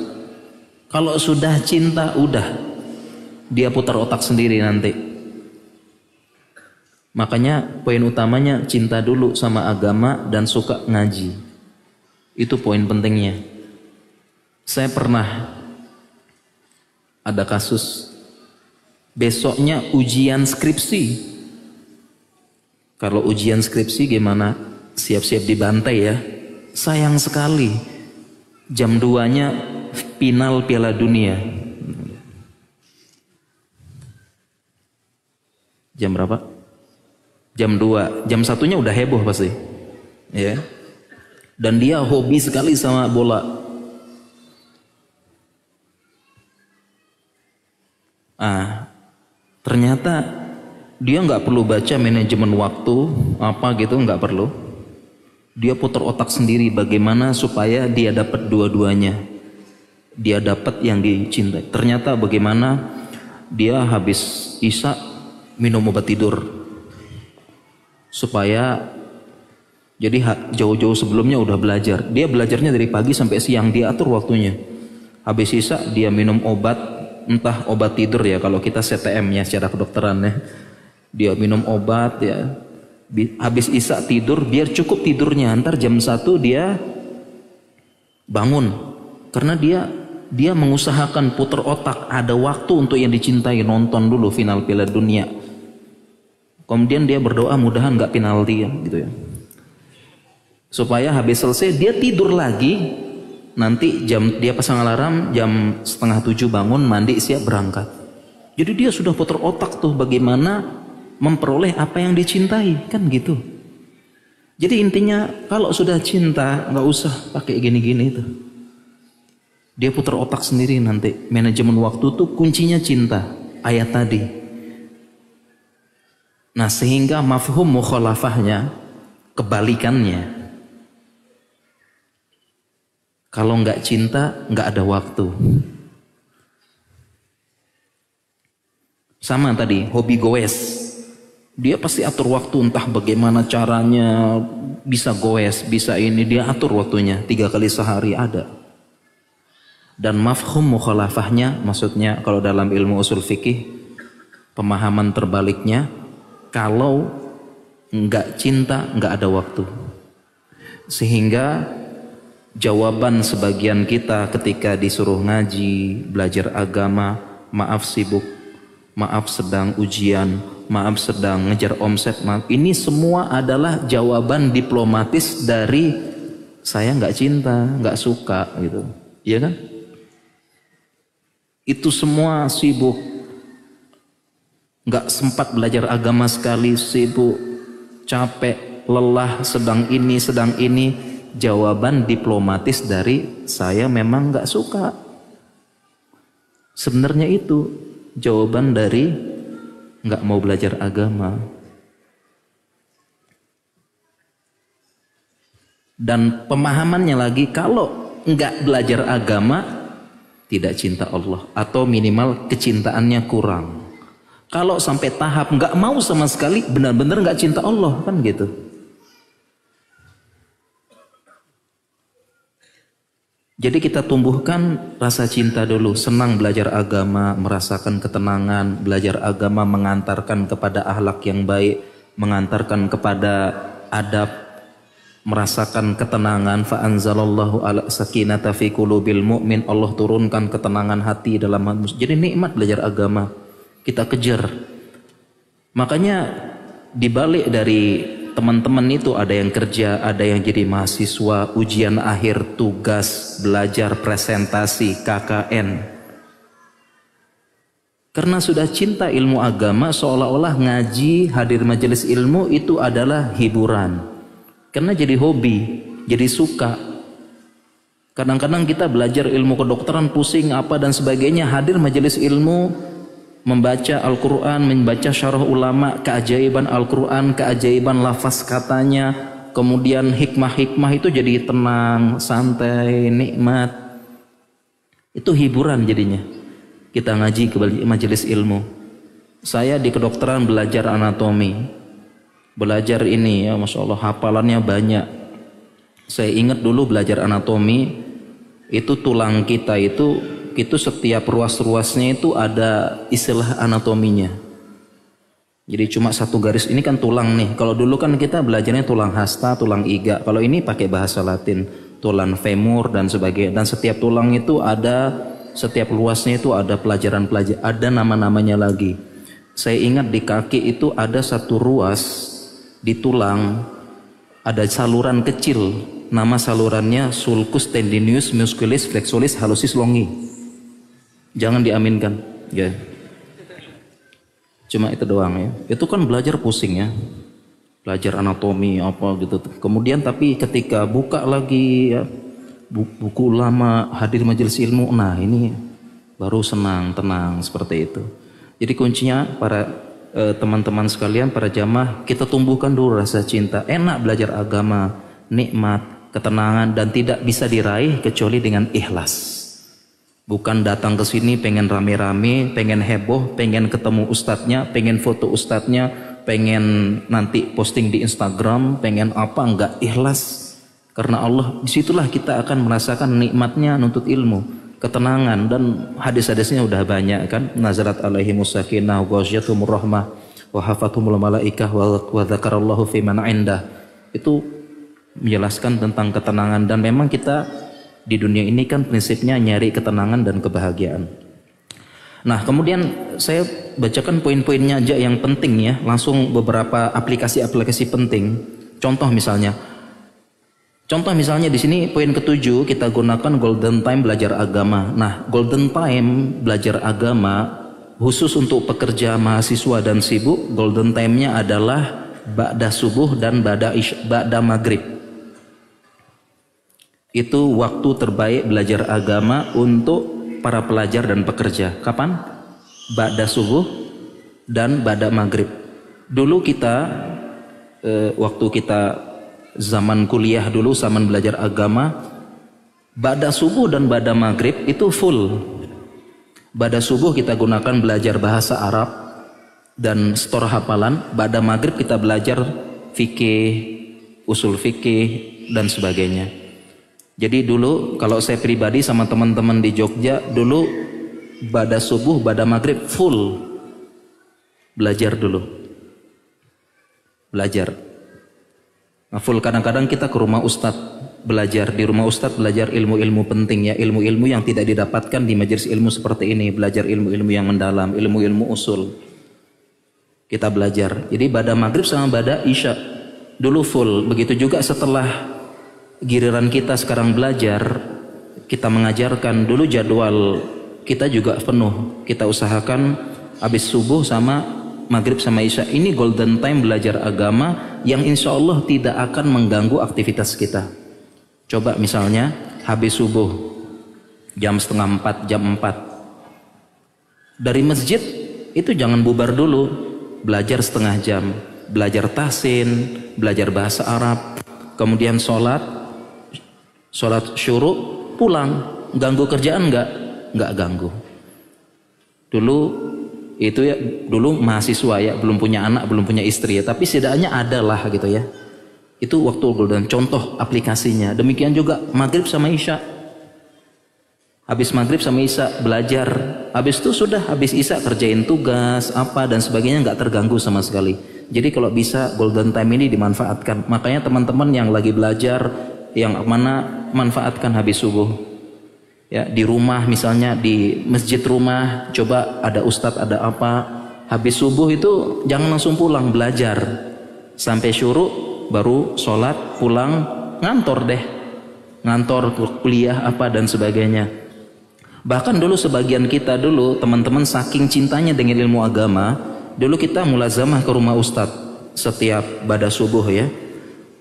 Kalau sudah cinta, udah dia putar otak sendiri nanti. Makanya poin utamanya cinta dulu sama agama dan suka ngaji. Itu poin pentingnya. Saya pernah ada kasus, besoknya ujian skripsi. Kalau ujian skripsi gimana? Siap-siap dibantai ya. Sayang sekali jam 2-nya final Piala Dunia. Jam berapa? Jam 2. Jam 1-nya udah heboh pasti ya. Dan dia hobi sekali sama bola. Ternyata dia nggak perlu baca manajemen waktu apa gitu, nggak perlu. Dia putar otak sendiri bagaimana supaya dia dapat dua-duanya. Dia dapat yang dicintai. Ternyata bagaimana dia habis isya minum obat tidur. Supaya jadi jauh-jauh sebelumnya udah belajar. Dia belajarnya dari pagi sampai siang, dia atur waktunya. Habis isya dia minum obat, entah obat tidur ya kalau kita CTM-nya secara kedokteran ya. Dia minum obat ya. Habis isya tidur, biar cukup tidurnya, ntar jam 1 dia bangun. Karena dia mengusahakan putar otak, ada waktu untuk yang dicintai, nonton dulu final Piala Dunia. Kemudian dia berdoa mudahan nggak penalti gitu ya. Supaya habis selesai dia tidur lagi. Nanti dia pasang alarm jam 6:30 bangun, mandi, siap berangkat. Jadi dia sudah putar otak tuh bagaimana memperoleh apa yang dicintai, kan gitu. Jadi intinya kalau sudah cinta nggak usah pakai gini-gini itu. Dia putar otak sendiri nanti. Manajemen waktu tuh kuncinya cinta. Ayat tadi. Nah sehingga mafhum mukhalafahnya kebalikannya. Kalau nggak cinta, nggak ada waktu. Sama tadi, hobi goes. Dia pasti atur waktu, entah bagaimana caranya bisa goes, bisa ini. Dia atur waktunya, 3 kali sehari ada. Dan mafhum mukhalafahnya, maksudnya kalau dalam ilmu usul fikih, pemahaman terbaliknya, kalau nggak cinta, nggak ada waktu. Sehingga jawaban sebagian kita ketika disuruh ngaji, belajar agama, maaf sibuk, maaf sedang ujian, maaf sedang ngejar omset, maaf. Ini semua adalah jawaban diplomatis dari saya nggak cinta, nggak suka gitu, iya kan? Itu semua sibuk, nggak sempat belajar agama sekali, sibuk, capek, lelah, sedang ini. Jawaban diplomatis dari saya memang nggak suka. Sebenarnya itu jawaban dari nggak mau belajar agama. Dan pemahamannya lagi kalau nggak belajar agama tidak cinta Allah atau minimal kecintaannya kurang. Kalau sampai tahap nggak mau sama sekali benar-benar nggak cinta Allah kan gitu. Jadi kita tumbuhkan rasa cinta dulu, senang belajar agama, merasakan ketenangan, belajar agama mengantarkan kepada akhlak yang baik, mengantarkan kepada adab, merasakan ketenangan. Fa anzalallahu ala sakinata fi qulubil mu'min, Allah turunkan ketenangan hati dalam hati. Jadi nikmat belajar agama, kita kejar. Makanya dibalik dari teman-teman itu ada yang kerja, ada yang jadi mahasiswa, ujian akhir, tugas, belajar, presentasi, KKN. Karena sudah cinta ilmu agama, seolah-olah ngaji, hadir majelis ilmu itu adalah hiburan. Karena jadi hobi, jadi suka. Kadang-kadang kita belajar ilmu kedokteran pusing apa dan sebagainya, hadir majelis ilmu, membaca Al-Quran, membaca syarah ulama, keajaiban Al-Quran, keajaiban lafaz katanya, kemudian hikmah-hikmah itu jadi tenang, santai, nikmat. Itu hiburan jadinya. Kita ngaji ke majelis ilmu. Saya di kedokteran belajar anatomi, belajar ini ya, Masya Allah hafalannya banyak. Saya ingat dulu belajar anatomi, itu tulang kita itu setiap ruas-ruasnya itu ada istilah anatominya. Jadi cuma satu garis, ini kan tulang nih. Kalau dulu kan kita belajarnya tulang hasta, tulang iga. Kalau ini pakai bahasa Latin, tulang femur dan sebagainya. Dan setiap tulang itu ada, setiap luasnya itu ada pelajaran-pelajaran, ada nama-namanya lagi. Saya ingat di kaki itu ada satu ruas di tulang, ada saluran kecil. Nama salurannya sulcus tendinous musculis flexuris hallucis longi. Jangan diaminkan, ya. Cuma itu doang ya. Itu kan belajar pusing ya, belajar anatomi apa gitu. Kemudian tapi ketika buka lagi ya, buku ulama, hadir majelis ilmu, nah ini baru senang, tenang seperti itu. Jadi kuncinya para teman-teman sekalian, para jamaah, kita tumbuhkan dulu rasa cinta. Enak belajar agama, nikmat, ketenangan, dan tidak bisa diraih kecuali dengan ikhlas. Bukan datang ke sini pengen rame-rame, pengen heboh, pengen ketemu ustadznya, pengen foto ustadznya, pengen nanti posting di Instagram, pengen apa, enggak ikhlas. Karena Allah, disitulah kita akan merasakan nikmatnya nuntut ilmu, ketenangan, dan hadis-hadisnya udah banyak kan. Nazarat alaihimus sakinah wa ghasyiatumur rahmah wa hafathumul malaikah wa dzakarallahu fi man indah. Itu menjelaskan tentang ketenangan, dan memang kita di dunia ini kan prinsipnya nyari ketenangan dan kebahagiaan. Nah kemudian saya bacakan poin-poinnya aja yang penting ya, langsung beberapa aplikasi-aplikasi penting. Contoh misalnya di sini poin ke-7 kita gunakan golden time belajar agama. Nah, golden time belajar agama khusus untuk pekerja, mahasiswa dan sibuk, golden time-nya adalah ba'da subuh dan ba'da maghrib. Itu waktu terbaik belajar agama untuk para pelajar dan pekerja. Kapan? Ba'da subuh dan ba'da maghrib. Dulu kita waktu kita zaman kuliah dulu, zaman belajar agama, ba'da subuh dan ba'da maghrib itu full. Ba'da subuh kita gunakan belajar bahasa Arab dan setor hafalan. Ba'da maghrib kita belajar fikih, usul fikih dan sebagainya. Jadi dulu kalau saya pribadi sama teman-teman di Jogja, dulu ba'da subuh, ba'da maghrib full belajar dulu. Belajar. Nah, full. Kadang-kadang kita ke rumah ustadz belajar. Di rumah ustadz belajar ilmu-ilmu penting ya, ilmu-ilmu yang tidak didapatkan di majelis ilmu seperti ini. Belajar ilmu-ilmu yang mendalam, ilmu-ilmu usul. Kita belajar. Jadi ba'da maghrib sama ba'da isya dulu full. Begitu juga setelah giliran kita sekarang belajar, kita mengajarkan, dulu jadwal kita juga penuh. Kita usahakan habis subuh sama maghrib sama isya ini golden time belajar agama yang insya Allah tidak akan mengganggu aktivitas kita. Coba misalnya habis subuh jam 3:30, jam 4 dari masjid itu jangan bubar dulu, belajar setengah jam, belajar tahsin, belajar bahasa Arab, kemudian sholat syuruk, pulang. Ganggu kerjaan nggak ganggu. Dulu itu ya, dulu mahasiswa ya, belum punya anak, belum punya istri ya, tapi setidaknya adalah gitu ya. Itu waktu golden, contoh aplikasinya. Demikian juga maghrib sama isya. Habis maghrib sama isya belajar, habis itu sudah, habis isya kerjain tugas apa dan sebagainya, nggak terganggu sama sekali. Jadi kalau bisa golden time ini dimanfaatkan. Makanya teman-teman yang lagi belajar, yang mana manfaatkan habis subuh. Ya, di rumah misalnya, di masjid rumah, coba ada ustadz ada apa, habis subuh itu jangan langsung pulang, belajar sampai syuruk, baru sholat, pulang, ngantor deh, ngantor kuliah apa dan sebagainya. Bahkan dulu sebagian kita dulu teman-teman saking cintanya dengan ilmu agama, dulu kita mulazamah ke rumah ustadz setiap ba'da subuh ya.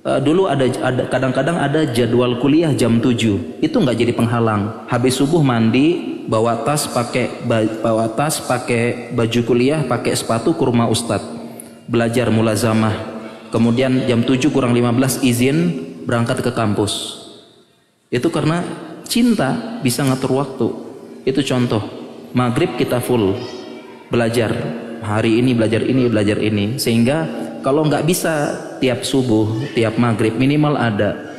Dulu ada kadang-kadang ada jadwal kuliah jam 7, itu nggak jadi penghalang. Habis subuh mandi, bawa tas pakai baju kuliah, pakai sepatu ke rumah ustadz, belajar mulazamah. Kemudian jam 7 kurang 15 izin berangkat ke kampus. Itu karena cinta, bisa ngatur waktu. Itu contoh. Maghrib kita full belajar, hari ini belajar ini, sehingga kalau nggak bisa tiap subuh, tiap maghrib, minimal ada.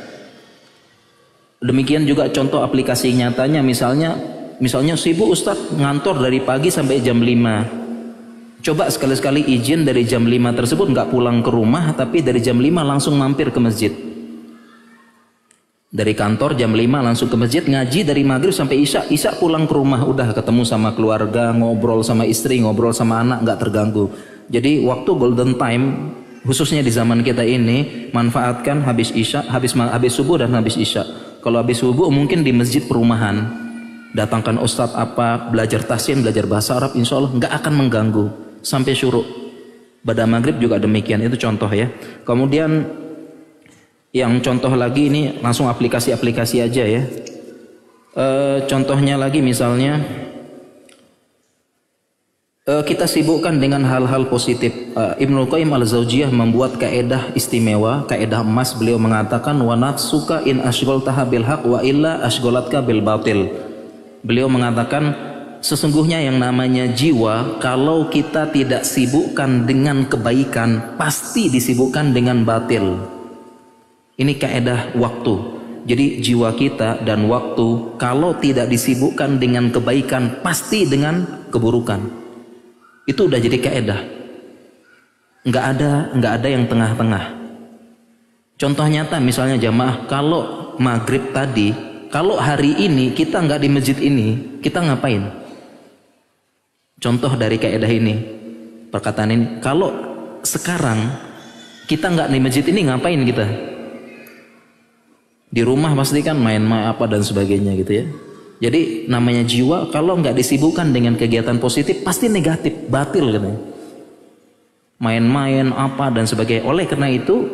Demikian juga contoh aplikasi nyatanya, misalnya sibuk Ustadz ngantor dari pagi sampai jam 5. Coba sekali-sekali izin dari jam 5 tersebut, nggak pulang ke rumah, tapi dari jam 5 langsung mampir ke masjid. Dari kantor jam 5 langsung ke masjid, ngaji dari maghrib sampai isya pulang ke rumah, udah ketemu sama keluarga, ngobrol sama istri, ngobrol sama anak, nggak terganggu. Jadi waktu golden time khususnya di zaman kita ini, manfaatkan habis subuh dan habis isya. Kalau habis subuh mungkin di masjid perumahan, datangkan ustadz apa, belajar tahsin, belajar bahasa Arab, insya Allah nggak akan mengganggu sampai syuruk. Ba'da maghrib juga demikian, itu contoh ya. Kemudian yang contoh lagi ini langsung aplikasi aja ya. Contohnya lagi misalnya kita sibukkan dengan hal-hal positif. Ibnul Qayyim al-Jauziyah membuat kaedah istimewa, kaedah emas. Beliau mengatakan wa nafsuka in ashghaltaha bil haq wa illa ashghalatka bil batil. Beliau mengatakan sesungguhnya yang namanya jiwa, kalau kita tidak sibukkan dengan kebaikan, pasti disibukkan dengan batil. Ini kaedah waktu. Jadi jiwa kita dan waktu kalau tidak disibukkan dengan kebaikan, pasti dengan keburukan. Itu udah jadi kaedah. Nggak ada yang tengah-tengah. Contoh nyata misalnya jamaah, kalau maghrib tadi, kalau hari ini kita nggak di masjid ini, kita ngapain? Contoh dari kaidah ini, perkataan ini, kalau sekarang kita nggak di masjid ini ngapain kita? Di rumah pasti kan main apa dan sebagainya gitu ya. Jadi namanya jiwa kalau nggak disibukkan dengan kegiatan positif pasti negatif, batil gitu. Main-main apa dan sebagainya. Oleh karena itu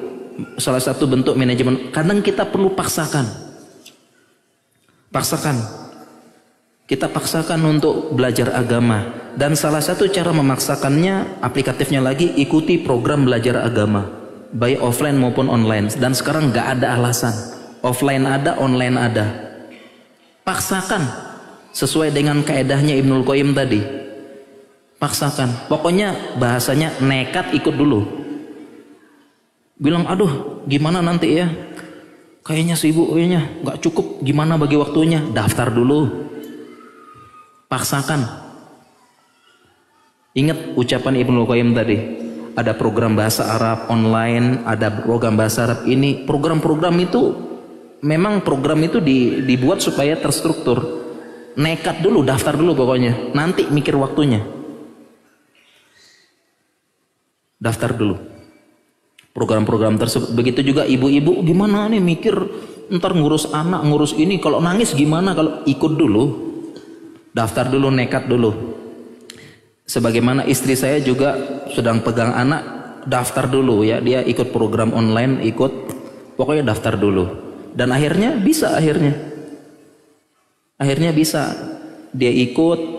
salah satu bentuk manajemen, kadang kita perlu paksakan. Kita paksakan untuk belajar agama, dan salah satu cara memaksakannya, aplikatifnya lagi, ikuti program belajar agama baik offline maupun online. Dan sekarang nggak ada alasan, offline ada, online ada. Paksakan sesuai dengan kaedahnya Ibnul Qayyim tadi. Paksakan, pokoknya bahasanya nekat ikut dulu. Bilang aduh gimana nanti ya, kayaknya sibuk, kayaknya nggak cukup, gimana bagi waktunya, daftar dulu. Paksakan. Ingat ucapan Ibnul Qayyim tadi, ada program bahasa Arab online, ada program bahasa Arab ini. Program-program itu memang program itu dibuat supaya terstruktur. Nekat dulu, daftar dulu pokoknya, nanti mikir waktunya. Daftar dulu program-program tersebut. Begitu juga ibu-ibu, gimana nih mikir ntar ngurus anak, ngurus ini, kalau nangis gimana, kalau ikut dulu, daftar dulu, nekat dulu. Sebagaimana istri saya juga sedang pegang anak, daftar dulu ya, dia ikut program online, ikut, pokoknya daftar dulu. Dan akhirnya bisa, akhirnya bisa, dia ikut.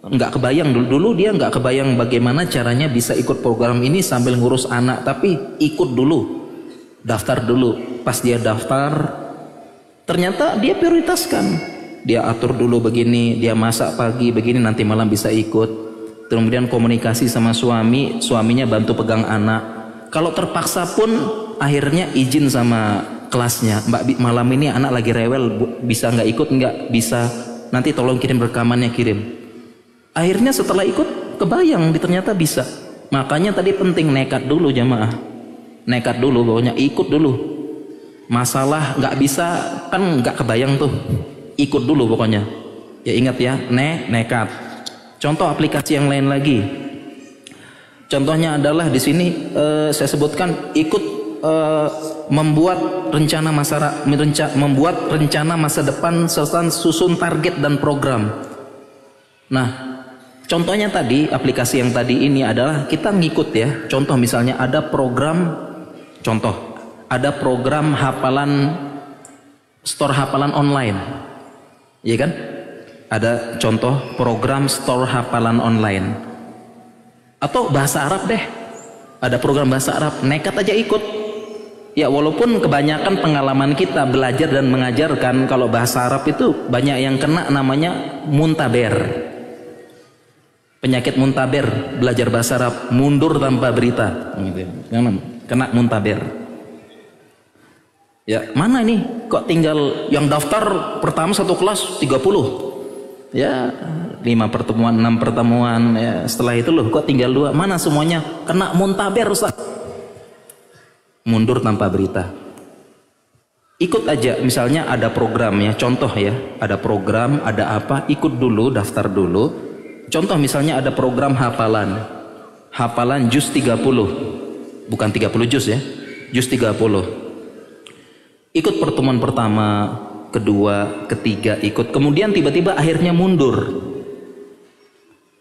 Nggak kebayang dulu dia nggak kebayang bagaimana caranya bisa ikut program ini sambil ngurus anak, tapi ikut dulu, daftar dulu. Pas dia daftar, ternyata dia prioritaskan, dia atur dulu begini, dia masak pagi begini, nanti malam bisa ikut. Kemudian komunikasi sama suaminya bantu pegang anak. Kalau terpaksa pun akhirnya izin sama kelasnya, Mbak malam ini anak lagi rewel, bisa nggak ikut? Nggak bisa, nanti tolong kirim rekamannya, kirim. Akhirnya setelah ikut kebayang ternyata bisa. Makanya tadi penting nekat dulu jamaah, nekat dulu, pokoknya ikut dulu. Masalah nggak bisa kan nggak kebayang tuh, ikut dulu pokoknya. Ya ingat ya, nekat. Contoh aplikasi yang lain lagi. Contohnya adalah di sini saya sebutkan ikut membuat rencana masa depan serta susun target dan program. Nah, contohnya tadi, aplikasi yang tadi ini adalah kita ngikut ya. Contoh misalnya ada program hafalan, store hafalan online. Iya kan? Ada contoh program store hafalan online. Atau bahasa Arab deh. Ada program bahasa Arab, nekat aja ikut. Ya walaupun kebanyakan pengalaman kita belajar dan mengajarkan kalau bahasa Arab itu banyak yang kena namanya muntaber. Penyakit muntaber, belajar bahasa Arab, mundur tanpa berita, kena muntaber. Ya mana ini? Kok tinggal yang daftar pertama satu kelas 30, ya 5 pertemuan, 6 pertemuan, ya setelah itu loh kok tinggal 2, mana semuanya kena muntaber Ustaz, mundur tanpa berita. Ikut aja, misalnya ada program ya, contoh ya, ada program, ada apa, ikut dulu, daftar dulu. Contoh misalnya ada program hafalan juz 30, bukan 30 juz ya, juz 30. Ikut pertemuan pertama, kedua, ketiga ikut, kemudian tiba-tiba akhirnya mundur.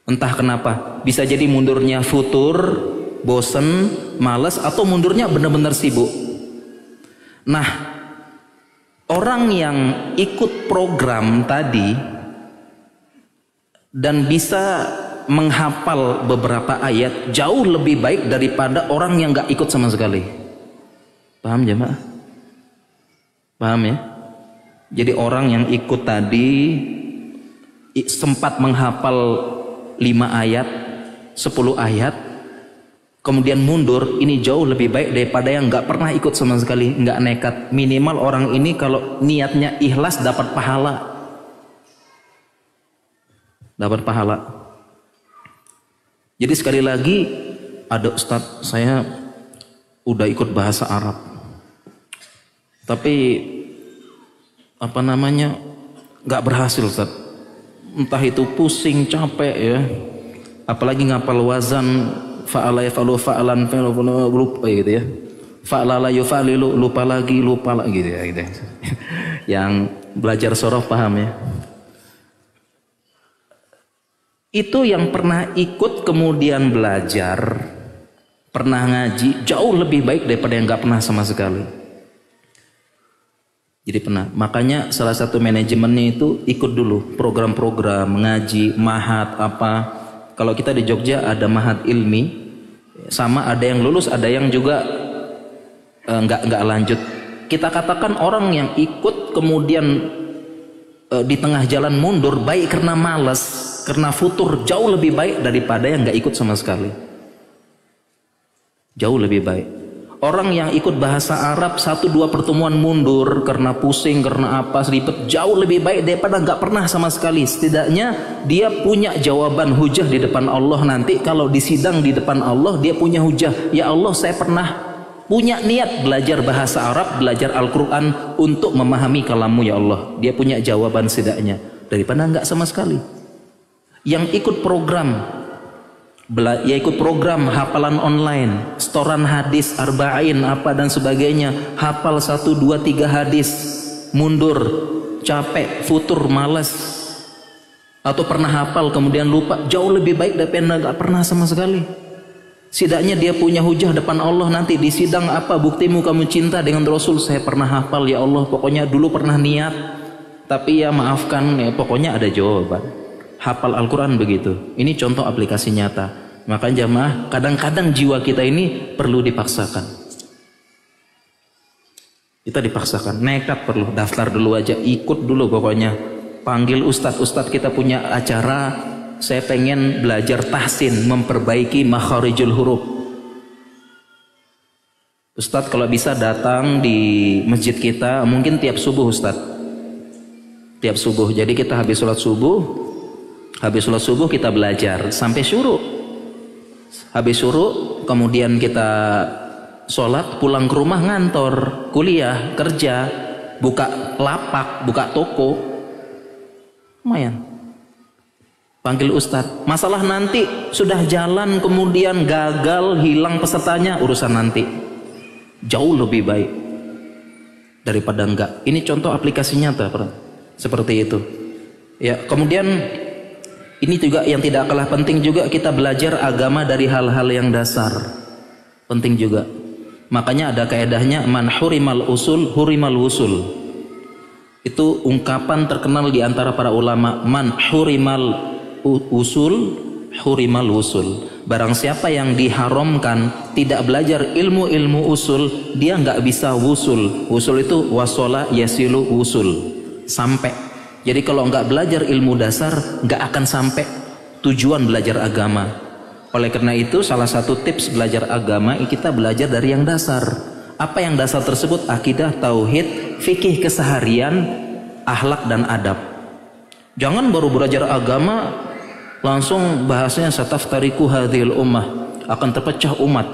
Entah kenapa, bisa jadi mundurnya futur, bosen, males, atau mundurnya benar-benar sibuk. Nah, orang yang ikut program tadi dan bisa menghafal beberapa ayat jauh lebih baik daripada orang yang gak ikut sama sekali. Paham jemaah? Paham ya? Jadi orang yang ikut tadi sempat menghafal 5 ayat, 10 ayat, kemudian mundur, ini jauh lebih baik daripada yang gak pernah ikut sama sekali, gak nekat. Minimal orang ini kalau niatnya ikhlas dapat pahala. Dapat pahala. Jadi sekali lagi, ada Ustadz, saya udah ikut bahasa Arab, tapi nggak berhasil Ustadz. entah itu pusing, capek ya. Apalagi ngapal wazan, fa'ala yaf'alu fa'alan lupa gitu ya. Fa'ala la yufa'lilu, lupa lagi gitu ya gitu. Yang belajar sorof paham ya. Itu yang pernah ikut kemudian belajar, pernah ngaji, jauh lebih baik daripada yang nggak pernah sama sekali. Jadi pernah. Makanya salah satu manajemennya itu ikut dulu program-program ngaji, mahat apa. Kalau kita di Jogja ada mahat ilmi, sama ada yang lulus, ada yang juga nggak lanjut. Kita katakan orang yang ikut kemudian di tengah jalan mundur baik karena malas, karena futur, jauh lebih baik daripada yang nggak ikut sama sekali. Jauh lebih baik. Orang yang ikut bahasa Arab 1-2 pertemuan mundur karena pusing, karena apa, ribet, jauh lebih baik daripada nggak pernah sama sekali. Setidaknya dia punya jawaban hujah di depan Allah nanti. Kalau di sidang di depan Allah dia punya hujah. Ya Allah, saya pernah punya niat belajar bahasa Arab, belajar Al-Quran untuk memahami kalammu ya Allah. Dia punya jawaban setidaknya daripada nggak sama sekali. Yang ikut program, ya ikut program hafalan online, setoran hadis, arba'in apa dan sebagainya, hafal 1, 2, 3 hadis, mundur, capek, futur, malas, atau pernah hafal kemudian lupa, jauh lebih baik daripada nggak pernah sama sekali. Setidaknya dia punya hujah depan Allah nanti di sidang, apa buktimu kamu cinta dengan Rasul? Saya pernah hafal ya Allah, pokoknya dulu pernah niat, tapi ya maafkan ya, pokoknya ada jawaban. Hafal Al-Quran begitu. Ini contoh aplikasi nyata. Maka jamaah, kadang-kadang jiwa kita ini perlu dipaksakan. Kita dipaksakan, nekat perlu, daftar dulu aja, ikut dulu pokoknya. Panggil ustadz kita punya acara, saya pengen belajar tahsin, memperbaiki makharijul huruf. Ustadz kalau bisa datang di masjid kita, mungkin tiap subuh Ustadz. Tiap subuh, jadi kita habis sholat subuh kita belajar sampai syuruk. Habis syuruk, kemudian kita sholat, pulang ke rumah ngantor, kuliah, kerja, buka lapak, buka toko. Lumayan. Panggil ustadz. Masalah nanti sudah jalan kemudian gagal, hilang pesertanya, urusan nanti. Jauh lebih baik daripada enggak. Ini contoh aplikasi nyata, seperti itu. Ya, kemudian ini juga yang tidak kalah penting juga, kita belajar agama dari hal-hal yang dasar. Penting juga. Makanya ada kaedahnya, man hurimal usul hurimal wusul. Itu ungkapan terkenal di antara para ulama, man hurimal usul hurimal wusul. Barang siapa yang diharamkan tidak belajar ilmu-ilmu usul, dia nggak bisa wusul. Wusul itu wasola yasilu wusul, sampai. Jadi kalau nggak belajar ilmu dasar, nggak akan sampai tujuan belajar agama. Oleh karena itu salah satu tips belajar agama, kita belajar dari yang dasar. Apa yang dasar tersebut? Akidah, tauhid, fikih keseharian, akhlak dan adab. Jangan baru belajar agama langsung bahasanya sataftariku hadhil ummah, akan terpecah umat.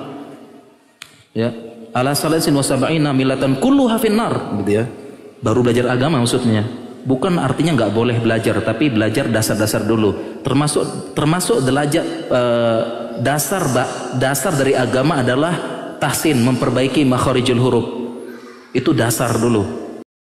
Ya, ala salasin wa sab'ina milatan kulluha finnar, gitu ya. Baru belajar agama maksudnya. Bukan artinya nggak boleh belajar, tapi belajar dasar-dasar dulu. Termasuk belajar dasar dari agama adalah tahsin, memperbaiki makharijul huruf. Itu dasar dulu.